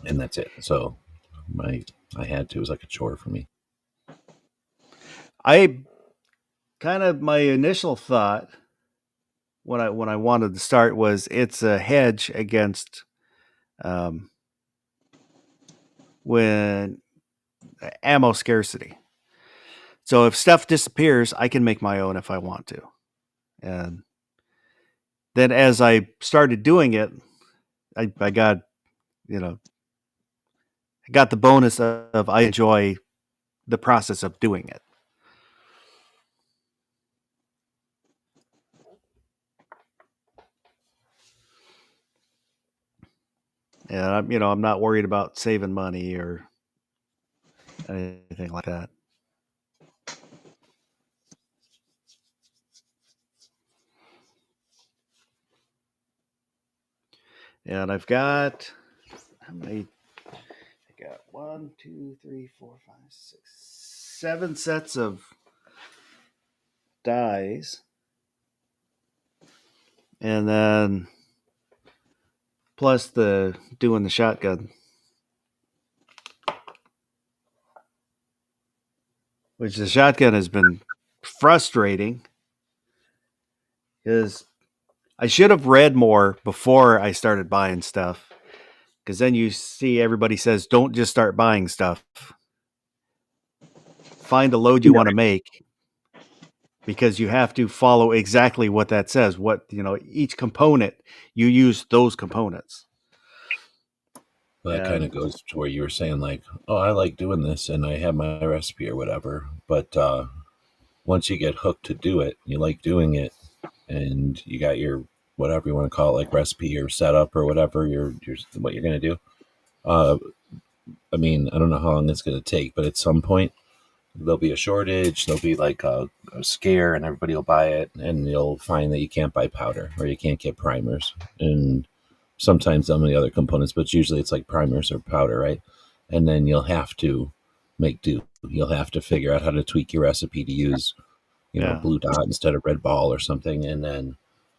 And that's it. So I had to. It was like a chore for me. My initial thought when I wanted to start was it's a hedge against when ammo scarcity. So if stuff disappears, I can make my own if I want to. And then as I started doing it, I got, I got the bonus of I enjoy the process of doing it. And I'm not worried about saving money or anything like that. And I've got how many? I got 1, 2, 3, 4, 5, 6, 7 sets of dies, and then plus doing the shotgun, which the shotgun has been frustrating because I should have read more before I started buying stuff, because then you see everybody says don't just start buying stuff. Find a load you want to make, because you have to follow exactly what that says. What, each component, you use those components. Well, that kind of goes to where you were saying, like, oh, I like doing this and I have my recipe or whatever. But once you get hooked to do it, you like doing it, and you got your whatever you want to call it, like recipe or setup or whatever what you're going to do. I mean, I don't know how long it's going to take, but at some point there'll be a shortage. There'll be like a scare, and everybody will buy it, and you'll find that you can't buy powder or you can't get primers, and sometimes some of the other components, but usually it's like primers or powder, right? And then you'll have to make do. You'll have to figure out how to tweak your recipe to use, Yeah. blue dot instead of red ball or something, and then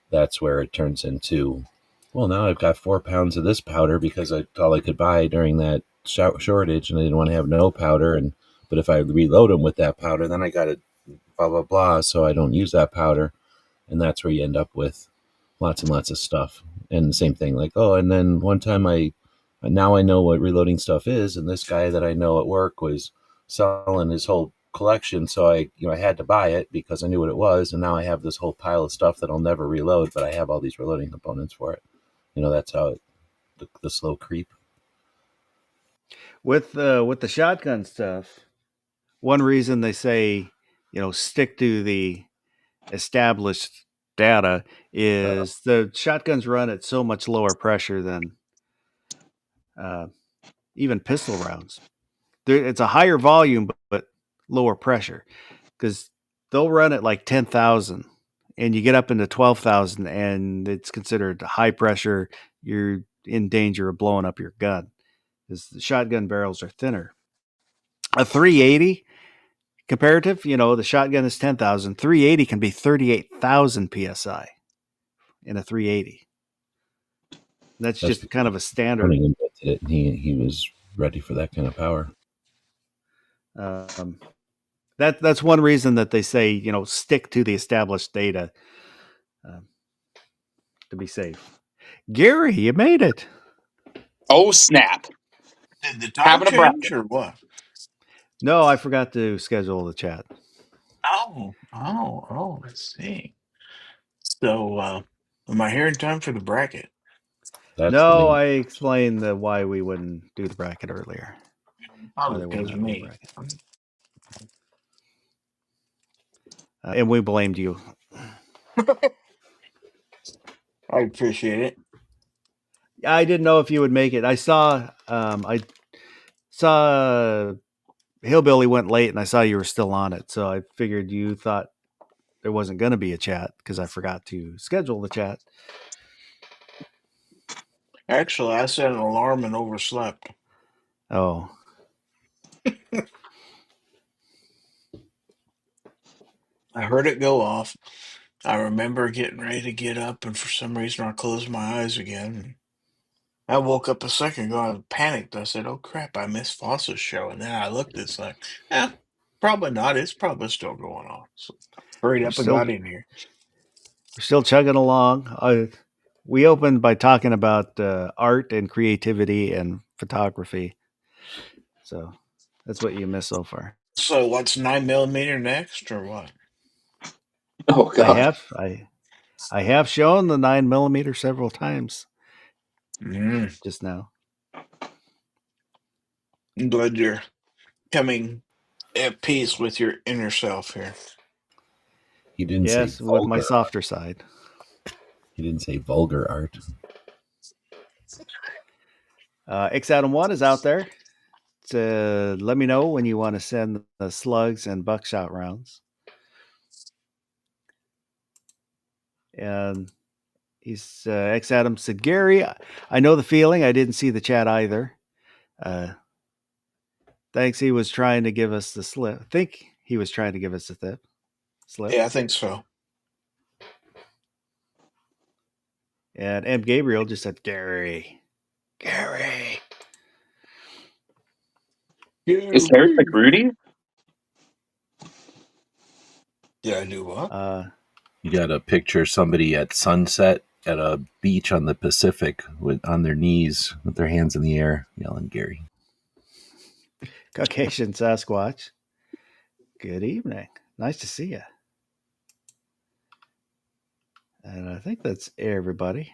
that's where it turns into, well, now I've got 4 pounds of this powder because that's all I could buy during that shortage, and I didn't want to have no powder. And but if I reload them with that powder, then I got to blah blah blah, so I don't use that powder, and that's where you end up with lots and lots of stuff. And the same thing, like, oh, and then one time now I know what reloading stuff is, and this guy that I know at work was selling his whole collection, so I had to buy it because I knew what it was, and now I have this whole pile of stuff that I'll never reload, but I have all these reloading components for it. That's how the slow creep. With the shotgun stuff, one reason they say, stick to the established data is the shotguns run at so much lower pressure than even pistol rounds. It's a higher volume, but lower pressure, because they'll run at like 10,000 and you get up into 12,000 and it's considered high pressure. You're in danger of blowing up your gun because the shotgun barrels are thinner. A 380 comparative, the shotgun is 10,000. 380 can be 38,000 psi in a 380. That's just kind of a standard. Invented it, and he was ready for that kind of power. That's one reason that they say, stick to the established data to be safe. Gary, you made it. Oh, snap. Did the time Having a change bracket. or what? No, I forgot to schedule the chat. Oh, I see. So, am I here in time for the bracket? No, I explained why we wouldn't do the bracket earlier. Probably because of me. And we blamed you. I appreciate it. I didn't know if you would make it. I saw Hillbilly went late, and I saw you were still on it, so I figured you thought there wasn't going to be a chat because I forgot to schedule the chat. Actually, I set an alarm and overslept. Oh. I heard it go off. I remember getting ready to get up, and for some reason I closed my eyes again. I woke up a second ago. I panicked. I said, "Oh crap! I missed Foss's show." And then I looked. It's like, probably not. It's probably still going on. So hurried up and got in here. We're still chugging along. We opened by talking about art and creativity and photography. So that's what you missed so far. So what's 9mm next, or what? Oh God! I have shown the 9mm several times. Just now. I'm glad you're coming at peace with your inner self here. He didn't say vulgar. With my softer side. He didn't say vulgar art. X Adam 1 is out there. Let me know when you want to send the slugs and buckshot rounds. And he's X Adam said, Gary, I know the feeling. I didn't see the chat either. Thanks. He was trying to give us the slip. I think he was trying to give us the slip. Yeah, I think so. And M. Gabriel just said, Gary. Is Harry McRudy? Yeah, I do what? You got to picture somebody at sunset at a beach on the Pacific on their knees with their hands in the air yelling Gary. Caucasian Sasquatch. Good evening. Nice to see you. And I think that's everybody.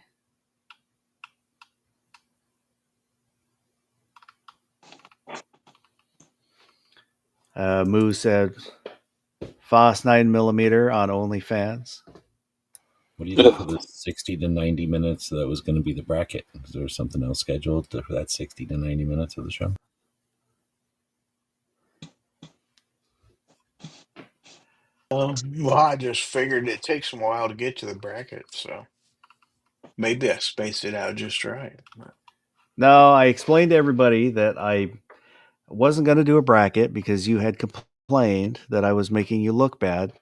Moo said, Foss 9mm on OnlyFans. What do you do for the 60 to 90 minutes that was going to be the bracket? Is there something else scheduled for that 60 to 90 minutes of the show? Well, I just figured it takes a while to get to the bracket, so maybe I spaced it out just right. No, I explained to everybody that I wasn't going to do a bracket because you had complained that I was making you look bad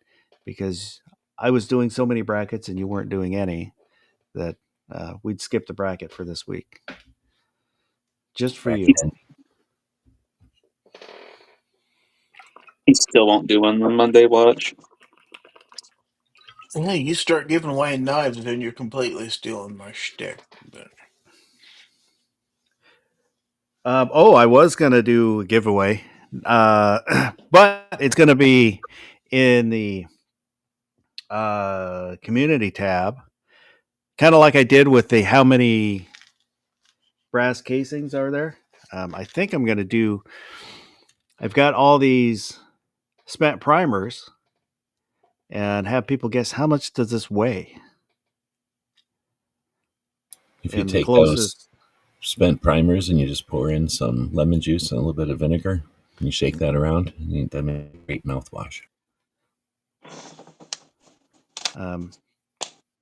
because I was doing so many brackets and you weren't doing any, that we'd skip the bracket for this week. Just for you. He still won't do one on Monday watch. Yeah, you start giving away knives, then you're completely stealing my shtick. But I was going to do a giveaway, but it's going to be in the community tab, kind of like I did with the how many brass casings are there. I think I'm going to do, I've got all these spent primers and have people guess how much does this weigh. If you And take those spent primers and you just pour in some lemon juice and a little bit of vinegar, and you shake that around, and that makes a great mouthwash.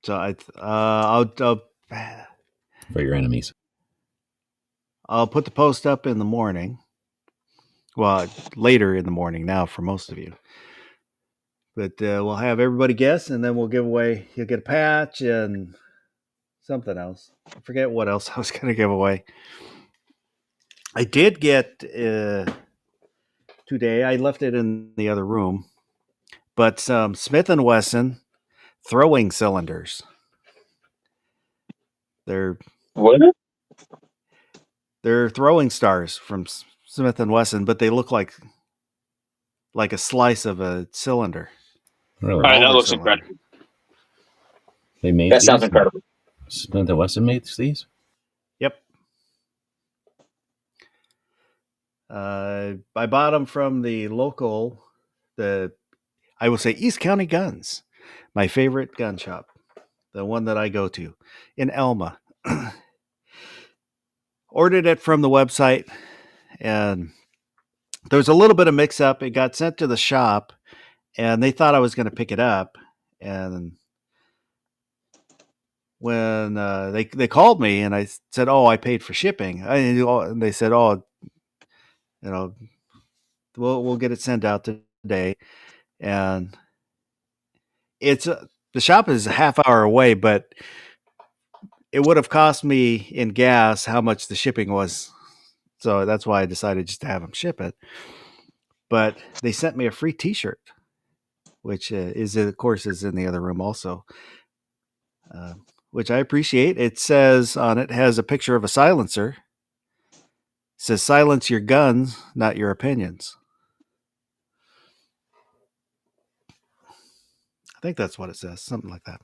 So I'll for your enemies. I'll put the post up in the morning. Well, later in the morning now for most of you. But we'll have everybody guess, and then we'll give away. You'll get a patch and something else. I forget what else I was going to give away. I did get today. I left it in the other room, but some Smith & Wesson throwing cylinders. They're What? They're throwing stars from Smith & Wesson, but they look like a slice of a cylinder. Really? All right, that looks cylinder. incredible. They made That these? sounds incredible. Smith & Wesson made these? Yep. I bought them from the local, I will say East County Guns, my favorite gun shop, the one that I go to in Elma. Ordered it from the website, and there was a little bit of mix up. It got sent to the shop, and they thought I was going to pick it up. And when they called me, and I said, "Oh, I paid for shipping," and they said, "Oh, we'll get it sent out today." And it's the shop is a half hour away, but it would have cost me in gas how much the shipping was. So that's why I decided just to have them ship it. But they sent me a free T-shirt, which of course, is in the other room also, which I appreciate. It says on it, has a picture of a silencer. It says, "Silence your guns, not your opinions." I think that's what it says, something like that.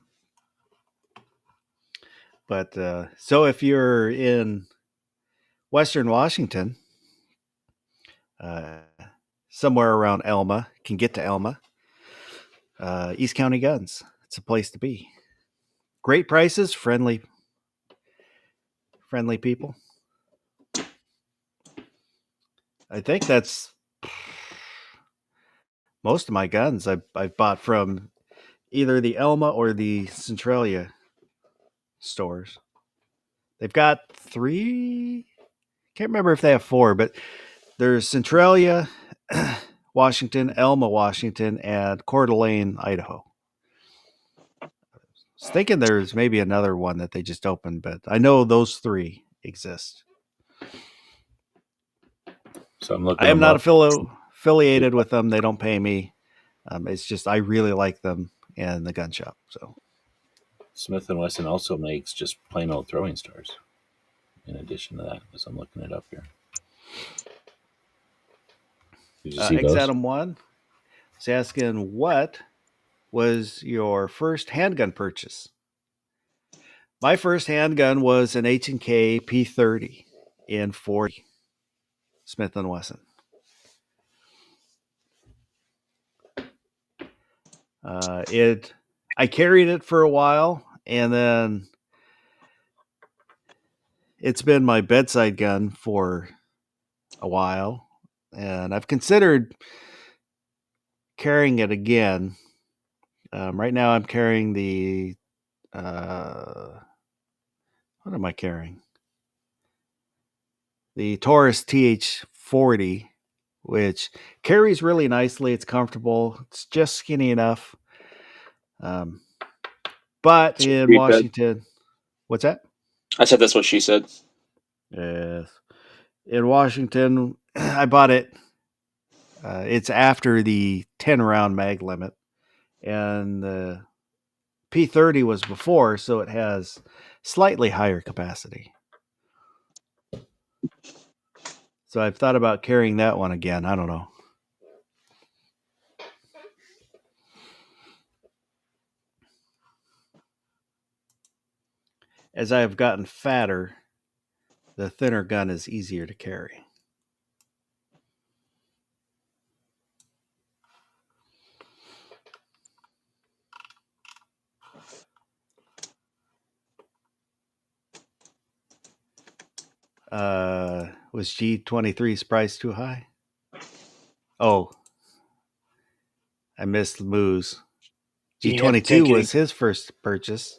But so if you're in Western Washington, somewhere around Elma, can get to Elma, East County Guns, it's a place to be. Great prices, friendly people. I think that's most of my guns I've bought from either the Elma or the Centralia stores. They've got 3. Can't remember if they have 4, but there's Centralia, Washington, Elma, Washington, and Coeur d'Alene, Idaho. I was thinking there's maybe another one that they just opened, but I know those 3 exist. So I'm looking. I am not affiliated with them. They don't pay me. It's just I really like them in the gun shop. So Smith & Wesson also makes just plain old throwing stars. In addition to that, as I'm looking it up here. Did you see those? Exatum 1 is asking, what was your first handgun purchase? My first handgun was an H&K P30 in 40 Smith & Wesson. It I carried it for a while, and then it's been my bedside gun for a while, and I've considered carrying it again. Right now, I'm carrying the what am I carrying? The Taurus TH40, which carries really nicely. It's comfortable. It's just skinny enough. But in She said. Washington, what's that? I said that's what she said. Yes. In Washington, I bought it. It's after the 10 round mag limit, and the P30 was before, so it has slightly higher capacity. So I've thought about carrying that one again. I don't know. As I have gotten fatter, the thinner gun is easier to carry. Was G23's price too high? Oh, I missed Moose. You have to G22 take was his first purchase.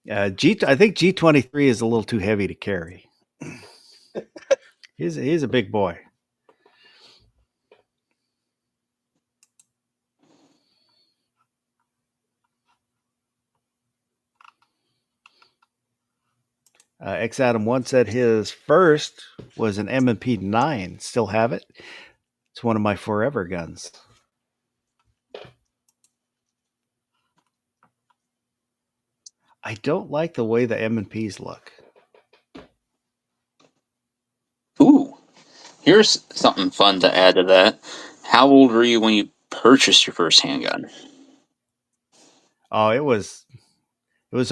I think G23 is a little too heavy to carry. He's a big boy. X Adam 1 said his first was an M&P 9. Still have it. It's one of my forever guns. I don't like the way the M&Ps look. Ooh, here's something fun to add to that. How old were you when you purchased your first handgun? Oh, it was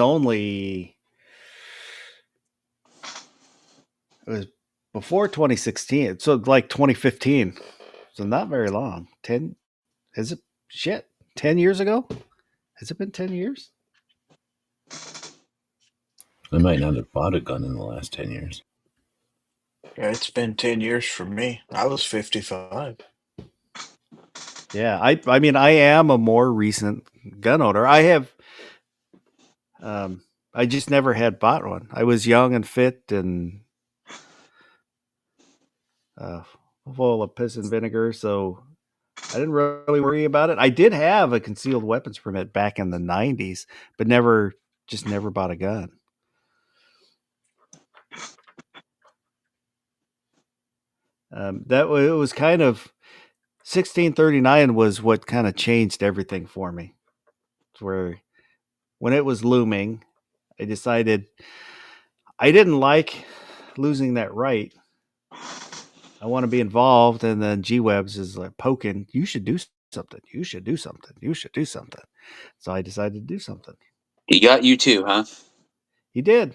only before 2016. So like 2015. So not very long. 10 is it 10 years ago? Has it been 10 years? I might not have bought a gun in the last 10 years. Yeah, it's been 10 years for me. I was 55. Yeah, I mean I am a more recent gun owner. I have I just never had bought one. I was young and fit and full of piss and vinegar, so I didn't really worry about it. I did have a concealed weapons permit back in the 90s, but never bought a gun. It was kind of 1639 was what kind of changed everything for me. It's where when it was looming, I decided I didn't like losing that right. I want to be involved, and then G-Webs is like poking. You should do something. You should do something. You should do something. So I decided to do something. He got you too, huh? He did.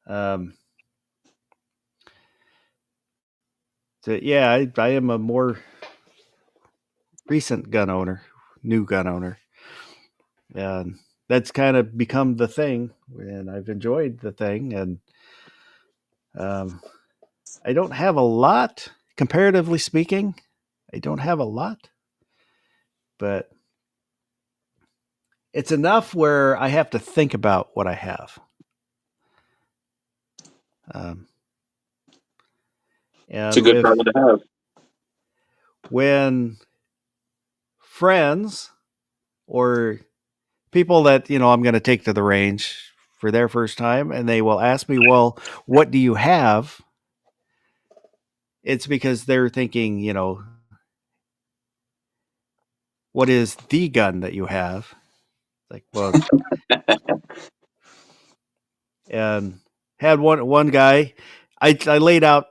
So yeah, I am a more recent gun owner, new gun owner, and that's kind of become the thing. And I've enjoyed the thing, and I don't have a lot, comparatively speaking. I don't have a lot, but it's enough where I have to think about what I have. It's a And good problem to have. when friends or people that I'm going to take to the range for their first time, and they will ask me, "Well, what do you have?" It's because they're thinking, what is the gun that you have? Like, well, and had one guy, I laid out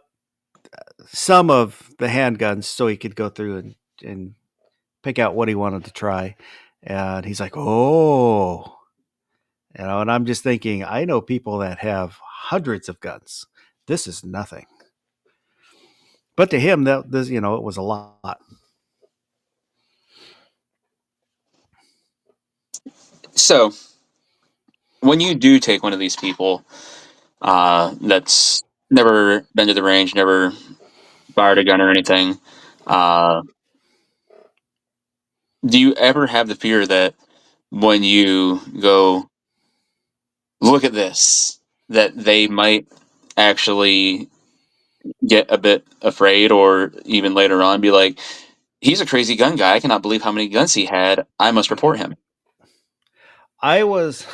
some of the handguns so he could go through and pick out what he wanted to try, and he's like, "Oh." And I'm just thinking, I know people that have hundreds of guns. This is nothing. But to him, it was a lot. So when you do take one of these people that's never been to the range, never fired a gun or anything, uh, do you ever have the fear that when you go, look at this, that they might actually get a bit afraid, or even later on be like, he's a crazy gun guy. I cannot believe how many guns he had. I must report him. I was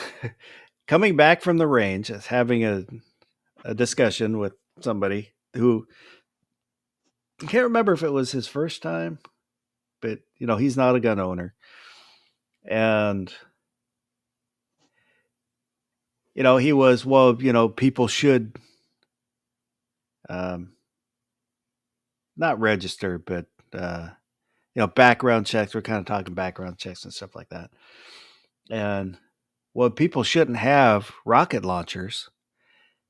coming back from the range, having a discussion with somebody who I can't remember if it was his first time, but he's not a gun owner, and he was, well, people should um, not register, but background checks. We're kind of talking background checks and stuff like that, and well, people shouldn't have rocket launchers.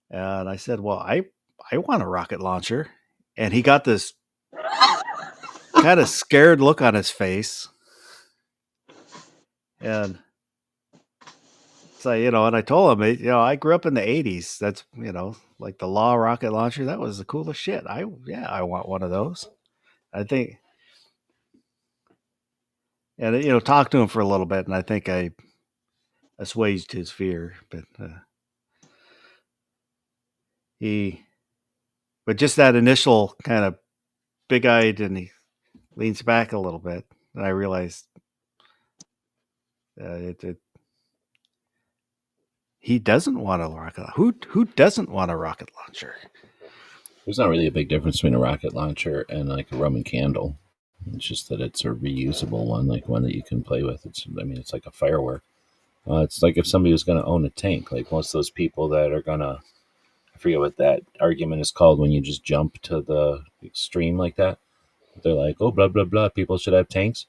And I said, well, I want a rocket launcher, and he got this kind of scared look on his face, and so and I told him, I grew up in the '80s. That's like the Law rocket launcher. That was the coolest shit. I want one of those. I think, and talked to him for a little bit, and I think I assuaged his fear, but he, but just that initial kind of big eyed, and he leans back a little bit, and I realized he doesn't want a rocket. Who doesn't want a rocket launcher? There's not really a big difference between a rocket launcher and like a Roman candle. It's just that it's a reusable one, like one that you can play with. It's like a firework. It's like if somebody was going to own a tank, like most of those people that are going to, I forget what that argument is called when you just jump to the extreme like that. They're like, oh, blah, blah, blah, people should have tanks.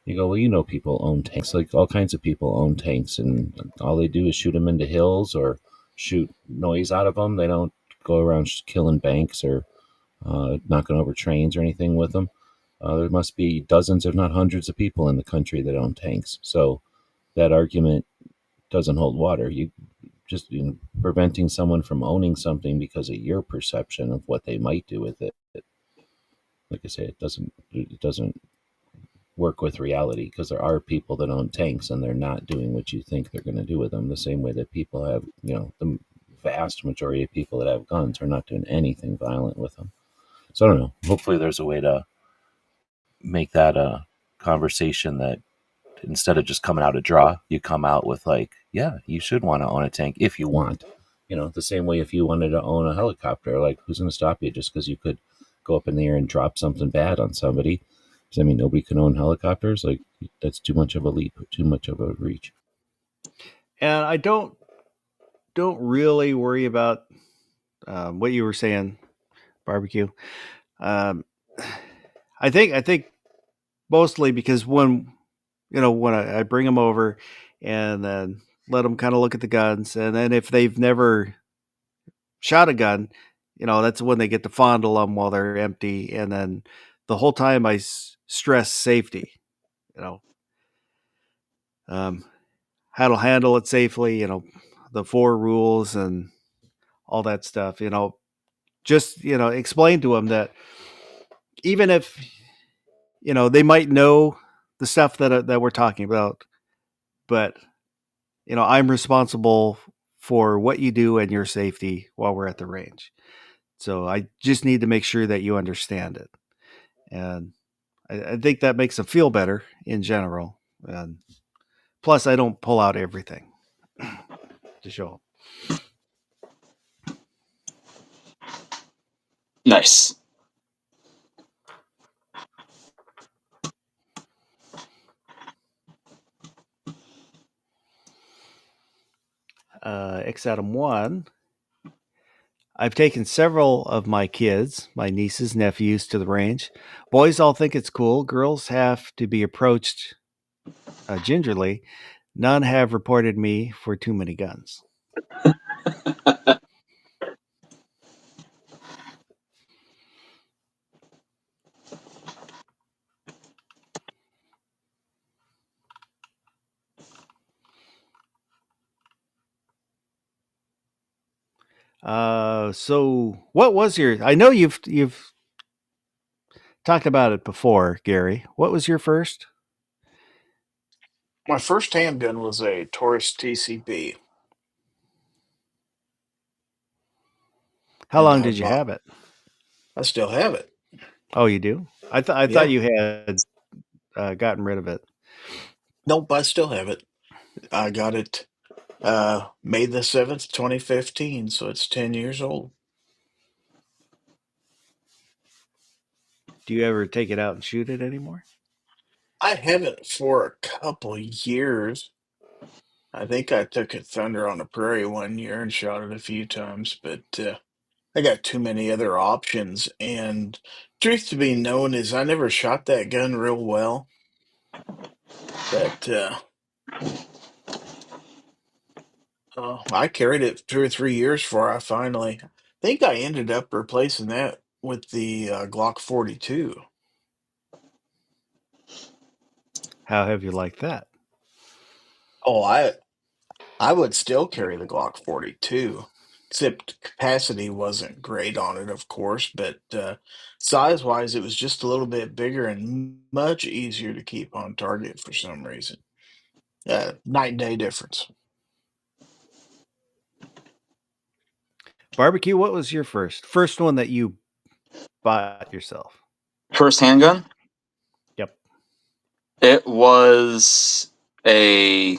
You go, well, people own tanks. Like all kinds of people own tanks, and all they do is shoot them into hills or shoot noise out of them. They don't go around killing banks or knocking over trains or anything with them. There must be dozens, if not hundreds, of people in the country that own tanks. So that argument doesn't hold water. You just preventing someone from owning something because of your perception of what they might do with it. Like I say, it doesn't work with reality, because there are people that own tanks and they're not doing what you think they're going to do with them. The same way that people have, the vast majority of people that have guns are not doing anything violent with them. So I don't know. Hopefully, there's a way to make that a conversation that instead of just coming out a draw, you come out with like, yeah, you should want to own a tank if you want. The same way if you wanted to own a helicopter, like who's going to stop you just because you could go up in the air and drop something bad on somebody? Does that mean nobody can own helicopters? Like that's too much of a leap, too much of a reach. And I don't really worry about what you were saying, barbecue. Um, I think mostly because when I bring them over and then let them kind of look at the guns, and then if they've never shot a gun, that's when they get to fondle them while they're empty, and then the whole time I stress safety. You know, how to handle it safely. The 4 rules and all that stuff. Just explain to them that even if they might know the stuff that we're talking about, but I'm responsible for what you do and your safety while we're at the range. So I just need to make sure that you understand it, and I think that makes them feel better in general. And plus, I don't pull out everything to show them. Nice. X Adam 1. I've taken several of my kids, my nieces, nephews, to the range. Boys all think it's cool. Girls have to be approached gingerly. None have reported me for too many guns. So what was your? I know you've talked about it before, Gary. What was your first? My first handgun was a Taurus TCP, How and long that was did you about. have it? I still have it. Oh, you do. I thought Yeah. you had gotten rid of it. Nope, I still have it. I got it May the 7th, 2015, so it's 10 years old. Do you ever take it out and shoot it anymore? I haven't for a couple years. I think I took it Thunder on the Prairie one year and shot it a few times, but I got too many other options. And truth to be known is I never shot that gun real well. But I carried it 2 or 3 years before I finally. I think I ended up replacing that with the Glock 42. How have you liked that? Oh, I would still carry the Glock 42, except capacity wasn't great on it, of course, but size-wise, it was just a little bit bigger and much easier to keep on target for some reason. Night and day difference. Barbecue. What was your first one that you bought yourself? First handgun? Yep. It was a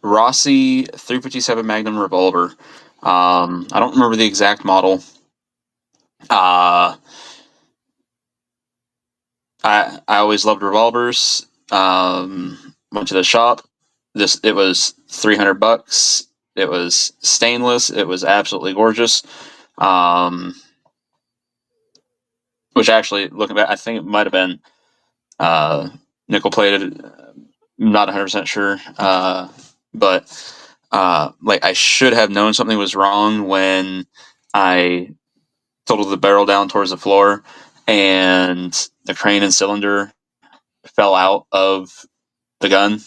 Rossi 357 Magnum revolver. I don't remember the exact model. I always loved revolvers. Went to the shop. It was $300. It was stainless. It was absolutely gorgeous. Which actually, looking back, I think it might have been nickel plated. Not 100% sure. But like I should have known something was wrong when I tilted the barrel down towards the floor and the crane and cylinder fell out of the gun.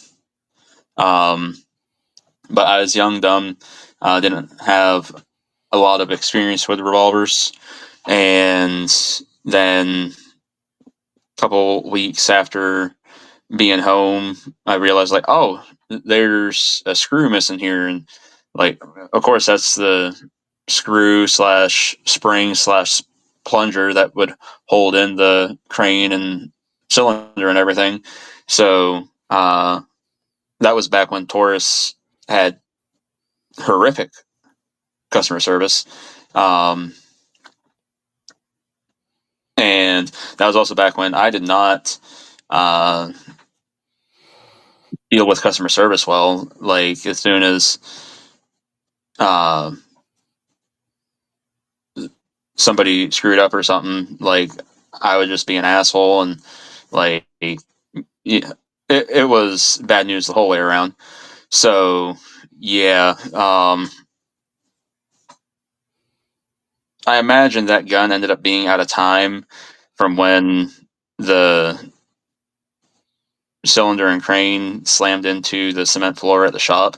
But I was young, dumb, didn't have a lot of experience with revolvers. And then a couple weeks after being home, I realized like, oh, there's a screw missing here, and like, of course, that's the screw slash spring slash plunger that would hold in the crane and cylinder and everything. So that was back when Taurus had horrific customer service. And that was also back when I did not deal with customer service well. Like as soon as somebody screwed up or something, like I would just be an asshole, and like yeah, it was bad news the whole way around. So yeah, I imagine that gun ended up being out of time from when the cylinder and crane slammed into the cement floor at the shop,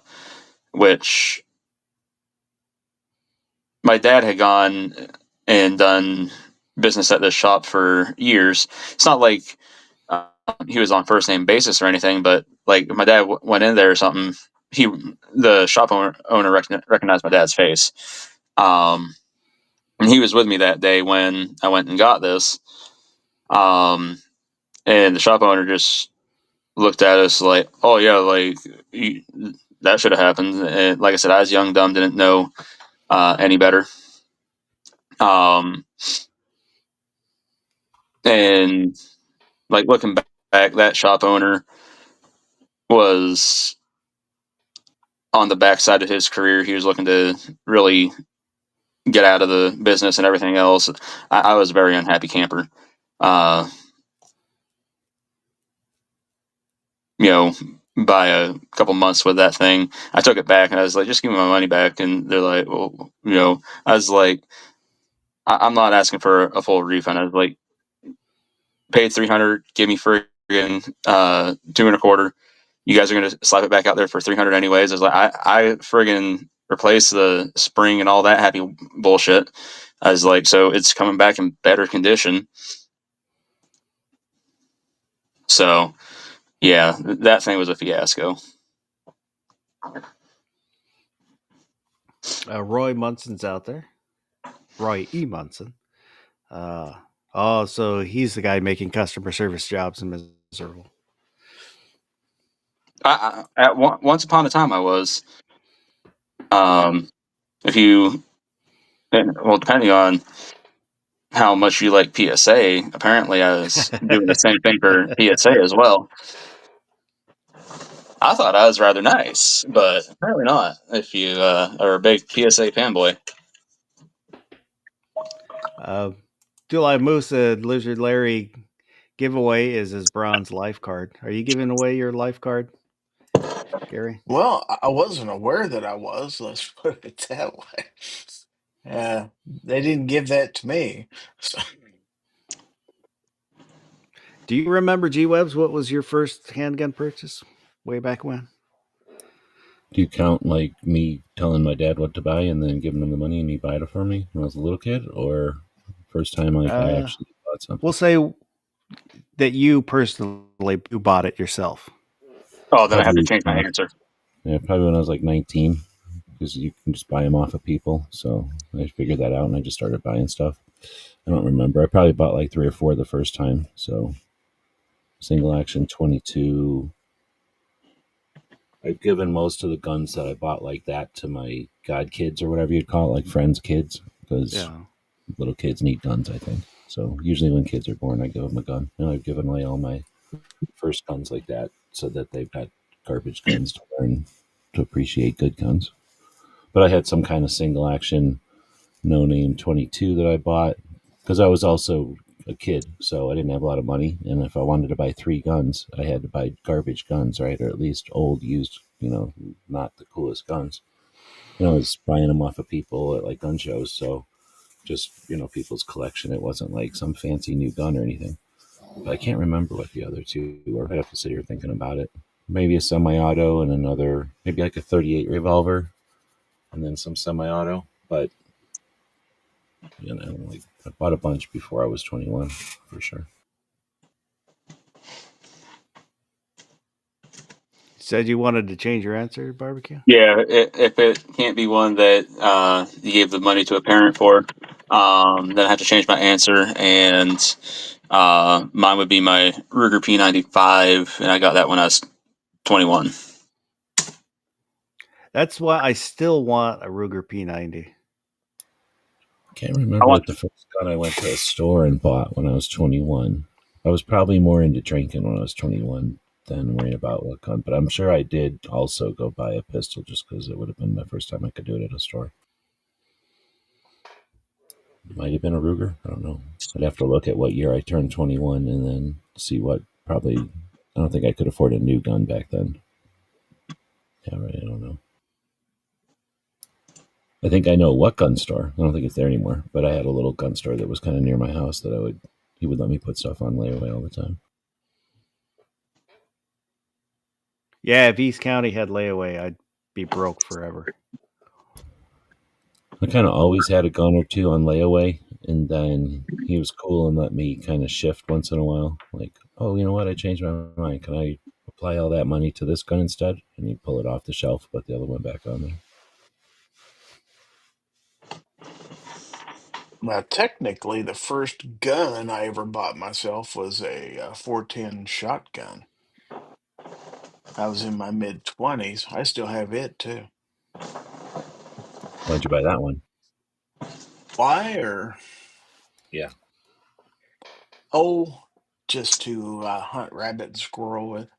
which my dad had gone and done business at this shop for years. It's not like he was on first name basis or anything, but like my dad went in there or something. The shop owner recognized my dad's face. And he was with me that day when I went and got this. And the shop owner just looked at us like, "Oh yeah, like that should have happened." And like I said, I was young, dumb, didn't know any better. And like looking back, that shop owner was on the backside of his career. He was looking to really get out of the business and everything else. I was a very unhappy camper. Uh, you know, by a couple months with that thing, I took it back and I was like, just give me my money back. And they're like, well, I was like, I'm not asking for a full refund. I was like, paid $300, give me friggin' $225. You guys are gonna slap it back out there for $300 anyways. I was like, I friggin' replace the spring and all that happy bullshit. I was like, so it's coming back in better condition. So yeah, that thing was a fiasco. Roy Munson's out there. Roy E. Munson. So he's the guy making customer service jobs in miserable. Once upon a time, I was. If you, well, depending on how much you like PSA, apparently I was doing the same thing for PSA as well. I thought I was rather nice, but apparently not. If you are a big PSA fanboy. July Moose said Lizard Larry giveaway is his bronze life card. Are you giving away your life card, Gary? Well, I wasn't aware that I was. Let's put it that way. They didn't give that to me. So, Do you remember G Webs? What was your first handgun purchase way back when? Do you count like me telling my dad what to buy and then giving him the money and he buy it for me when I was a little kid, or first time like I actually bought something? We'll say that you personally you bought it yourself. Oh, then I have to Probably, change my answer. Yeah, probably when I was like 19, because you can just buy them off of people. So I figured that out and I just started buying stuff. I don't remember. I probably bought like 3 or 4 the first time. So single action 22. I've given most of the guns that I bought like that to my god kids or whatever you'd call it, like friends' kids, because little kids need guns, I think. So usually when kids are born, I give them a gun. And I've given away all my first guns like that so that they've got garbage guns to learn to appreciate good guns. But I had some kind of single action no name 22 that I bought because I was also a kid, so I didn't have a lot of money. And if I wanted to buy 3 guns, I had to buy garbage guns, right? Or at least old, used, not the coolest guns. I was buying them off of people at like gun shows. So just, people's collection. It wasn't like some fancy new gun or anything. But I can't remember what the other 2 were. I have to sit here thinking about it. Maybe a semi-auto and another, maybe like a 38 revolver and then some semi-auto. But like I bought a bunch before I was 21 for sure. Said you wanted to change your answer, barbecue? Yeah, if it can't be one that you gave the money to a parent for, then I have to change my answer, and mine would be my Ruger P95, and I got that when I was 21. That's why I still want a Ruger P90. I can't remember what the first gun I went to a store and bought when I was 21. I was probably more into drinking when I was 21 than worrying about what gun, but I'm sure I did also go buy a pistol just because it would have been my first time I could do it at a store. It might have been a Ruger. I don't know. I'd have to look at what year I turned 21 and then see what probably. I don't think I could afford a new gun back then. Yeah, right. I don't know. I think I know what gun store. I don't think it's there anymore, but I had a little gun store that was kind of near my house that he would let me put stuff on layaway all the time. Yeah, if East County had layaway, I'd be broke forever. I kind of always had a gun or 2 on layaway, and then he was cool and let me kind of shift once in a while. Like, oh, you know what? I changed my mind. Can I apply all that money to this gun instead? And you pull it off the shelf, put the other one back on there. now, technically, the first gun I ever bought myself was a 410 shotgun. I was in my mid-20s. I still have it too. Why'd you buy that one? Why? Or Yeah. oh, just to hunt rabbit and squirrel with.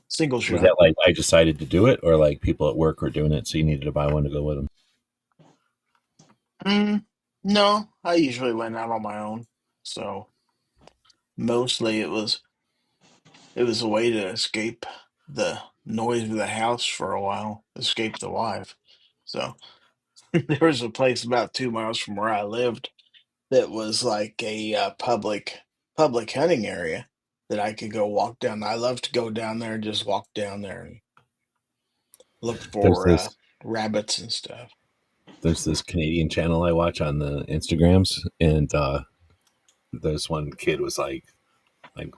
Single Was shot. that like I decided to do it, or like people at work were doing it, so you needed to buy one to go with them? No, I usually went out on my own. So mostly it was a way to escape the noise of the house for a while, escape the wife. So there was a place about 2 miles from where I lived that was like a public hunting area, that I could go walk down. I love to go down there and just walk down there and look There's for this rabbits and stuff. there's this Canadian channel I watch on the Instagrams, and this one kid was like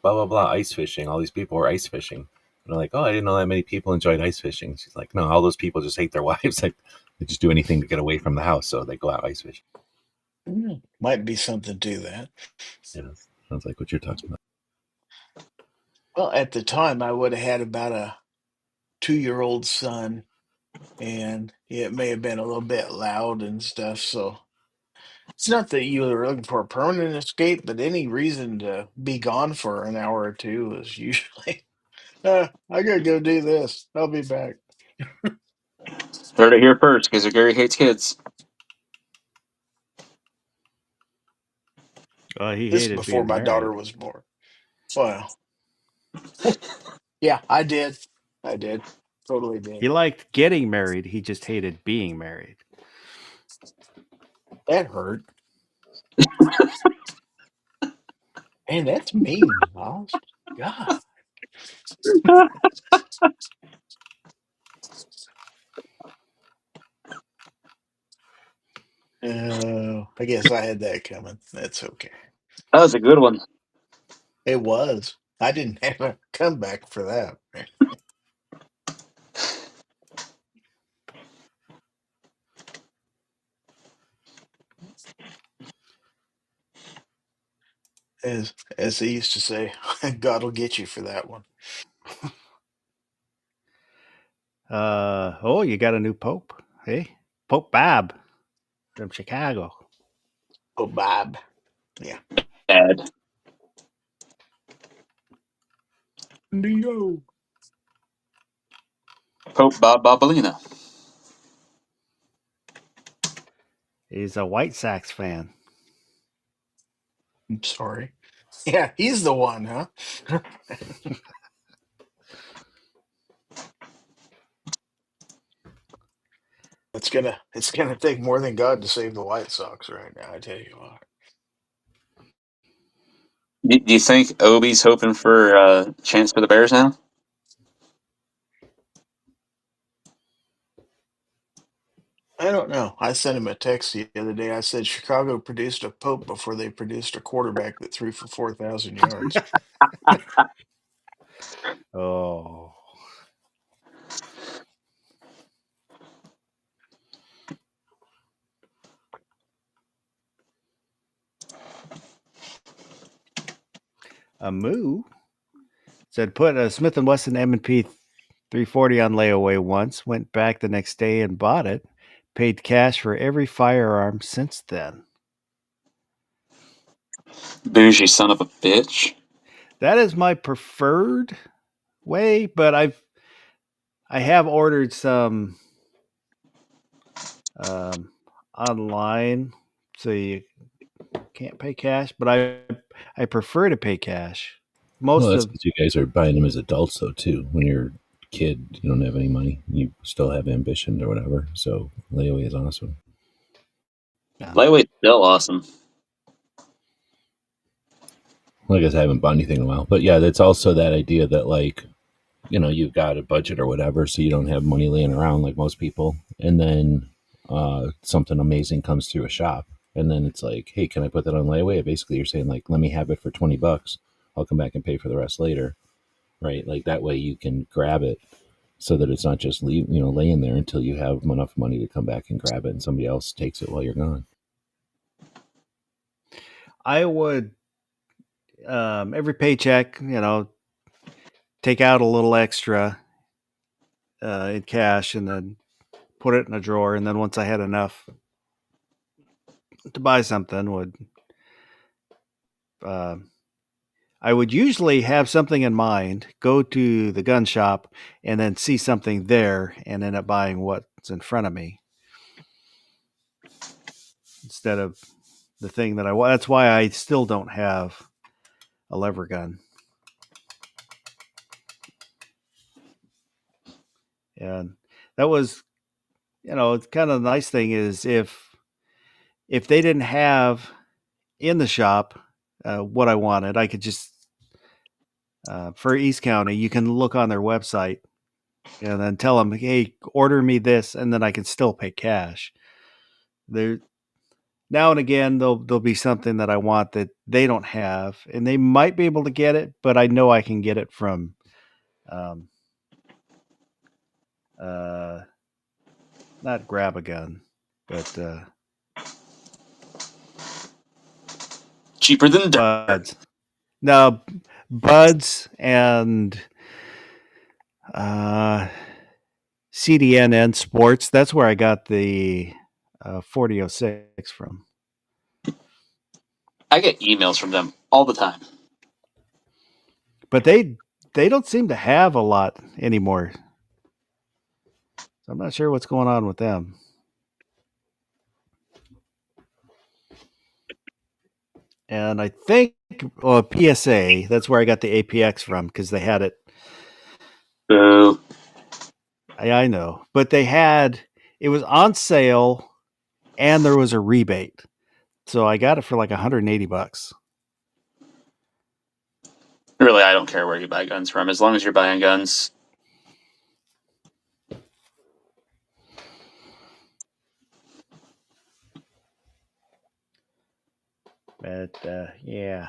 blah blah blah ice fishing. All these people were ice fishing. And I'm like, oh, I didn't know that many people enjoyed ice fishing. She's like, no, all those people just hate their wives. Like, they just do anything to get away from the house, so they go out ice fishing. Might be something to that. Yeah, sounds like what you're talking about. Well, at the time, I would have had about a 2-year-old son, and it may have been a little bit loud and stuff. So it's not that you were looking for a permanent escape, but any reason to be gone for an hour or two is usually, I gotta go do this. I'll be back. Heard it here first, because Gary hates kids. He This is hated before being my married. daughter was born. Well, yeah, I did. Totally did. He liked getting married. He just hated being married. That hurt. Man, that's mean, boss. God. I guess I had that coming. That's okay. That was a good one. It was. I didn't have a comeback for that. As they used to say, God will get you for that one. Oh, you got a new pope. Hey, Pope Bob from Chicago. Oh, Bob. Yeah. Bad. Leo. Pope Bob Bobolino. He's a White Sox fan. I'm sorry. Yeah, he's the one, huh? It's gonna take more than God to save the White Sox right now, I tell you what. Do you think Obi's hoping for a chance for the Bears now? I don't know. I sent him a text the other day. I said Chicago produced a Pope before they produced a quarterback that threw for 4,000 yards. Oh. A moo said put a Smith & Wesson M&P 340 on layaway once, went back the next day and bought it, paid cash for every firearm since then. Bougie son of a bitch. That is my preferred way, but I have ordered some online, so you can't pay cash, but I prefer to pay cash. Well, that's because you guys are buying them as adults, though, too. When you're a kid, you don't have any money. You still have ambition or whatever. So layaway is awesome. Layaway's still awesome. Well, I guess I haven't bought anything in a while. But yeah, that's also that idea that, like, you know, you've got a budget or whatever, so you don't have money laying around like most people. And then something amazing comes through a shop. And then it's like, hey, can I put that on layaway? Basically, you're saying, like, let me have it for $20. I'll come back and pay for the rest later. Right? Like, that way you can grab it so that it's not just laying there until you have enough money to come back and grab it and somebody else takes it while you're gone. I would every paycheck, take out a little extra in cash and then put it in a drawer. And then once I had enough to buy something, I would usually have something in mind, go to the gun shop, and then see something there and end up buying what's in front of me instead of the thing that I want. That's why I still don't have a lever gun. And that was, it's kind of the nice thing is if they didn't have in the shop what I wanted, I could just for East County, you can look on their website and then tell them, hey, order me this, and then I can still pay cash. There, now and again, there'll be something that I want that they don't have, and they might be able to get it, but I know I can get it from, not Grab a Gun, but Cheaper than dirt. Buds. No, Buds and CDNN Sports. That's where I got the 4006 from. I get emails from them all the time. But they don't seem to have a lot anymore. So I'm not sure what's going on with them. And I think PSA, that's where I got the APX from, because they had it. So I know. But it was on sale and there was a rebate. So I got it for like $180. really, I don't care where you buy guns from, as long as you're buying guns. But yeah.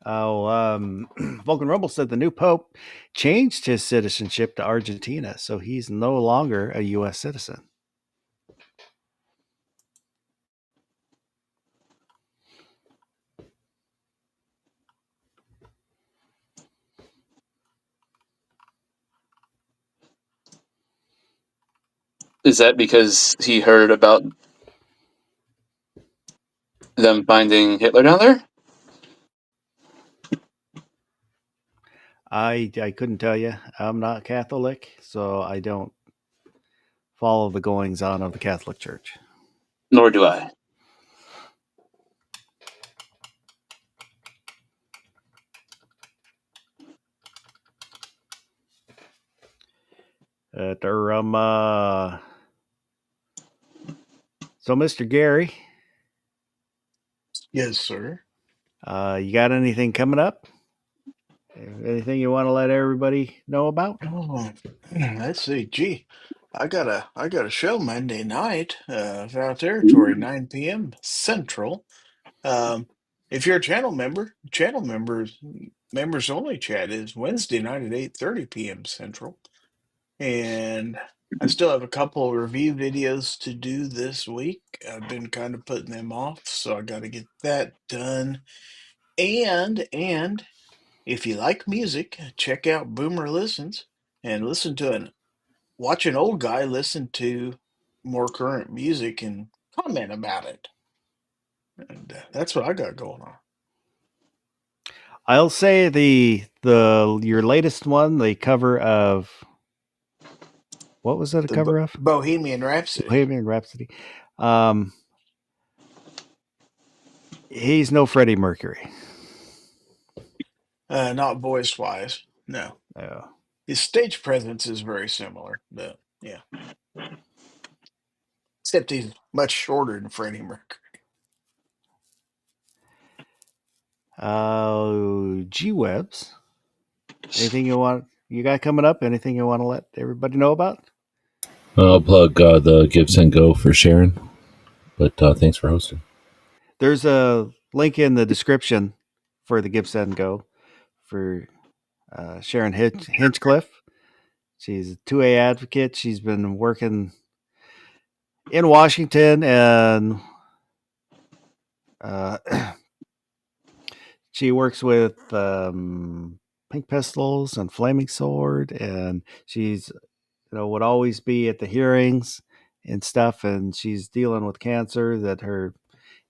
Oh, Vulcan Rumble said the new Pope changed his citizenship to Argentina, so he's no longer a U.S. citizen. Is that because he heard about them finding Hitler down there? I couldn't tell you. I'm not Catholic, so I don't follow the goings on of the Catholic Church. Nor do I. So, Mr. Gary, Yes, sir. you got anything coming up? Anything you want to let everybody know about? Oh, let's see. Gee, I got a show Monday night, South Territory, 9 p.m. Central. If you're a channel members only chat is Wednesday night at 8:30 p.m. Central. And I still have a couple of review videos to do this week. I've been kind of putting them off, so I got to get that done. And if you like music, check out Boomer Listens and watch an old guy listen to more current music and comment about it. And that's what I got going on. I'll say your latest one, the cover of, what was it a cover of? Bohemian Rhapsody. Bohemian Rhapsody. He's no Freddie Mercury. Not voice wise, no. Oh. His stage presence is very similar, but yeah. Except he's much shorter than Freddie Mercury. G-Webs. Anything you got coming up? Anything you want to let everybody know about? I'll plug the Gibson Go for Sharon, but thanks for hosting. There's a link in the description for the Gibson Go for Sharon Hinchcliffe. She's a 2A advocate. She's been working in Washington, and she works with Pink Pistols and Flaming Sword, and she's would always be at the hearings and stuff, and she's dealing with cancer that her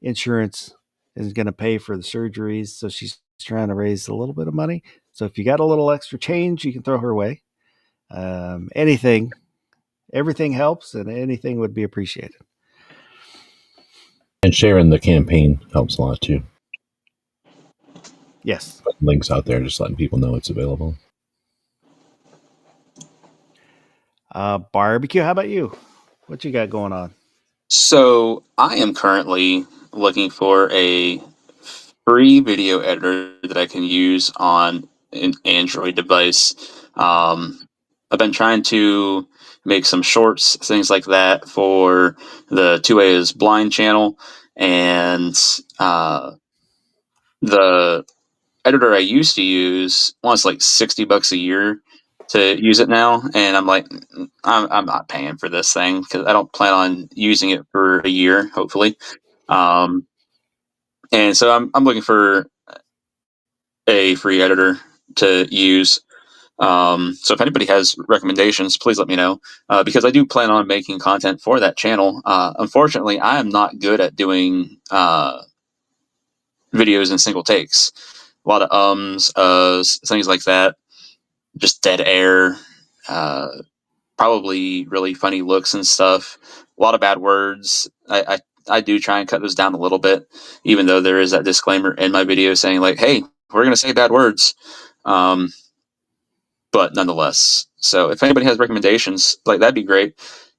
insurance isn't going to pay for the surgeries, so she's trying to raise a little bit of money. So if you got a little extra change, you can throw her way. Everything helps, and anything would be appreciated. And sharing the campaign helps a lot too. Yes. Links out there, just letting people know it's available. Barbecue, how about you? What you got going on? So I am currently looking for a free video editor that I can use on an Android device. I've been trying to make some shorts, things like that, for the 2A is Blind channel, and the editor I used to use wants like $60 a year to use it now, and I'm like, I'm not paying for this thing because I don't plan on using it for a year, hopefully. And so I'm looking for a free editor to use. So if anybody has recommendations, please let me know, because I do plan on making content for that channel. Unfortunately, I am not good at doing videos in single takes. A lot of things like that, just dead air, probably really funny looks and stuff. A lot of bad words. I do try and cut those down a little bit, even though there is that disclaimer in my video saying like, "Hey, we're going to say bad words." But nonetheless, so if anybody has recommendations, like that'd be great.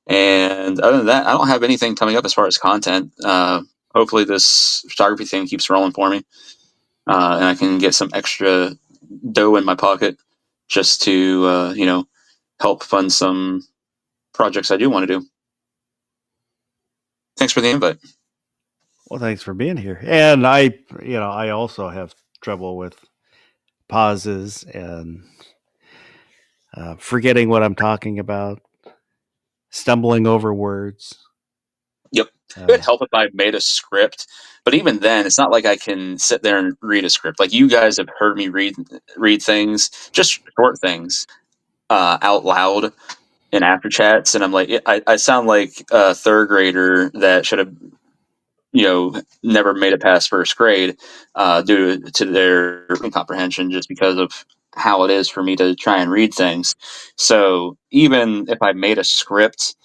And other than that, I don't have anything coming up as far as content. Hopefully, this photography thing keeps rolling for me, and I can get some extra dough in my pocket just to help fund some projects I do want to do. Thanks for the invite. Well, thanks for being here. And I also have trouble with pauses and forgetting what I'm talking about, stumbling over words. Yep. It would help if I made a script, but even then, it's not like I can sit there and read a script. Like you guys have heard me read things, just short things, out loud in after chats, and I'm like, I sound like a third grader that should have, never made it past first grade, due to their comprehension, just because of how it is for me to try and read things. So even if I made a script,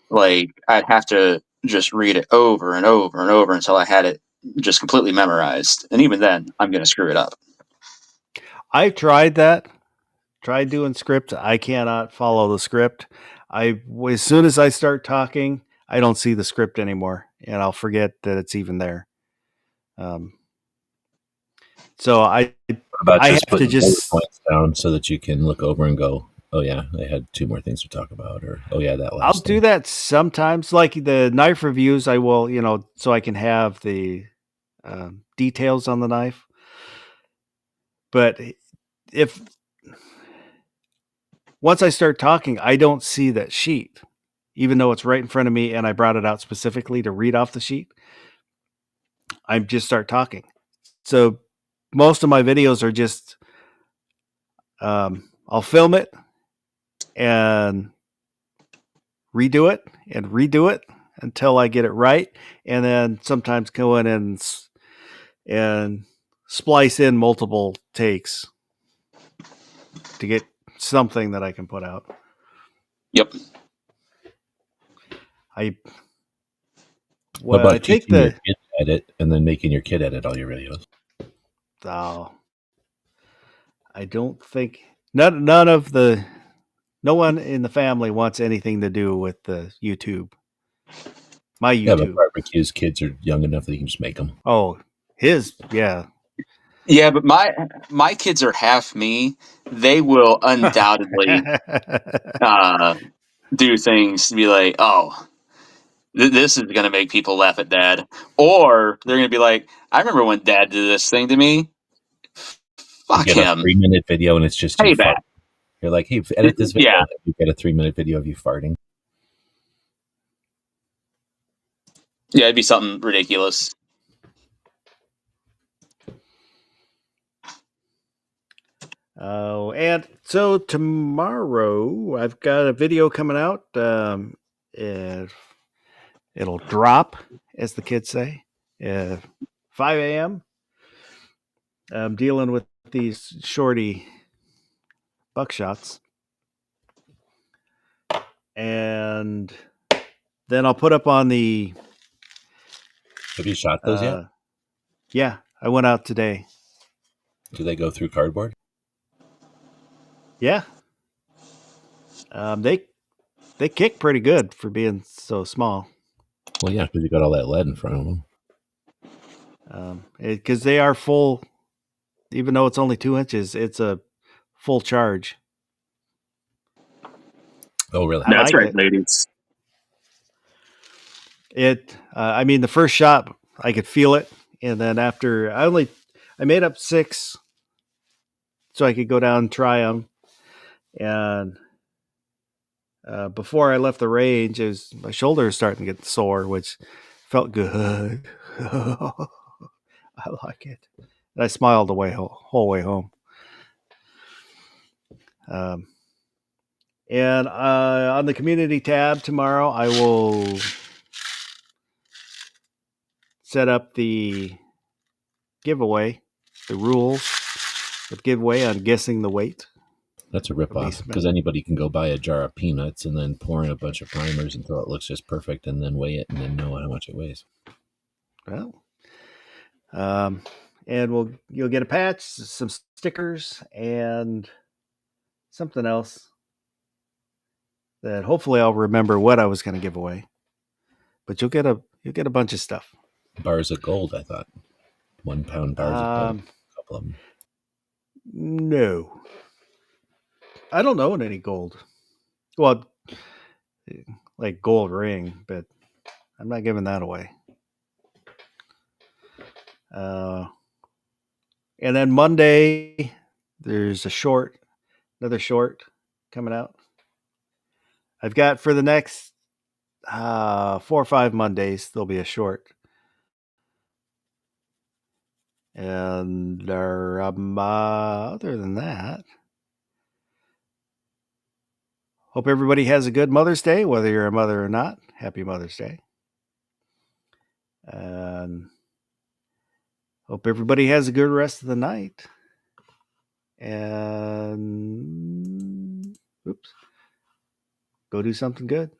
like I'd have to just read it over and over and over until I had it just completely memorized. And even then, I'm going to screw it up. I tried that. Tried doing script. I cannot follow the script. As soon as I start talking, I don't see the script anymore, and I'll forget that it's even there. So I About I just have to putting bullet just points down so that you can look over and go, "Oh yeah, I had 2 more things to talk about," or "Oh yeah, that last." I'll do that sometimes, like the knife reviews. I will, so I can have the details on the knife. But if once I start talking, I don't see that sheet, even though it's right in front of me and I brought it out specifically to read off the sheet. I just start talking. So most of my videos are just, I'll film it and redo it until I get it right. And then sometimes go in and splice in multiple takes to get something that I can put out. Yep. What about I think teaching your kid to edit and then making your kid edit all your videos? I don't think no one in the family wants anything to do with the YouTube. My YouTube. Yeah, but barbecues, kids are young enough that you can just make them. Oh, yeah. Yeah, but my kids are half me. They will undoubtedly do things to be like, oh, this is going to make people laugh at Dad. Or they're going to be like, I remember when Dad did this thing to me. Fuck you get him. A 3-minute video and it's just you farting. You're like, hey, edit this video. Yeah. You get a 3-minute video of you farting. Yeah, it'd be something ridiculous. Oh, and so tomorrow I've got a video coming out. It'll drop, as the kids say, 5 a.m. I'm dealing with these shorty buckshots. And then I'll put up on the... Have you shot those yet? Yeah, I went out today. Do they go through cardboard? Yeah. They kick pretty good for being so small. Well, yeah, because you got all that lead in front of them. Because they are full, even though it's only 2 inches, it's a full charge. Oh, really? I That's like right, it. ladies. I mean, the first shot I could feel it, and then after I made up 6 so I could go down and try them, and before I left the range, my shoulder was starting to get sore, which felt good. I like it. And I smiled the whole way home. And on the community tab tomorrow, I will set up the giveaway, the rules of giveaway on guessing the weight. That's a ripoff because anybody can go buy a jar of peanuts and then pour in a bunch of primers until it looks just perfect and then weigh it and then know how much it weighs. Well, and you'll get a patch, some stickers, and something else that hopefully I'll remember what I was going to give away. But you'll get a bunch of stuff. Bars of gold, I thought. 1 pound bars of gold. A couple of them. No, I don't own any gold. Well, like gold ring, but I'm not giving that away. And then Monday, there's another short coming out. I've got for the next 4 or 5 Mondays, there'll be a short. And other than that, hope everybody has a good Mother's Day, whether you're a mother or not. Happy Mother's Day. And hope everybody has a good rest of the night. And go do something good.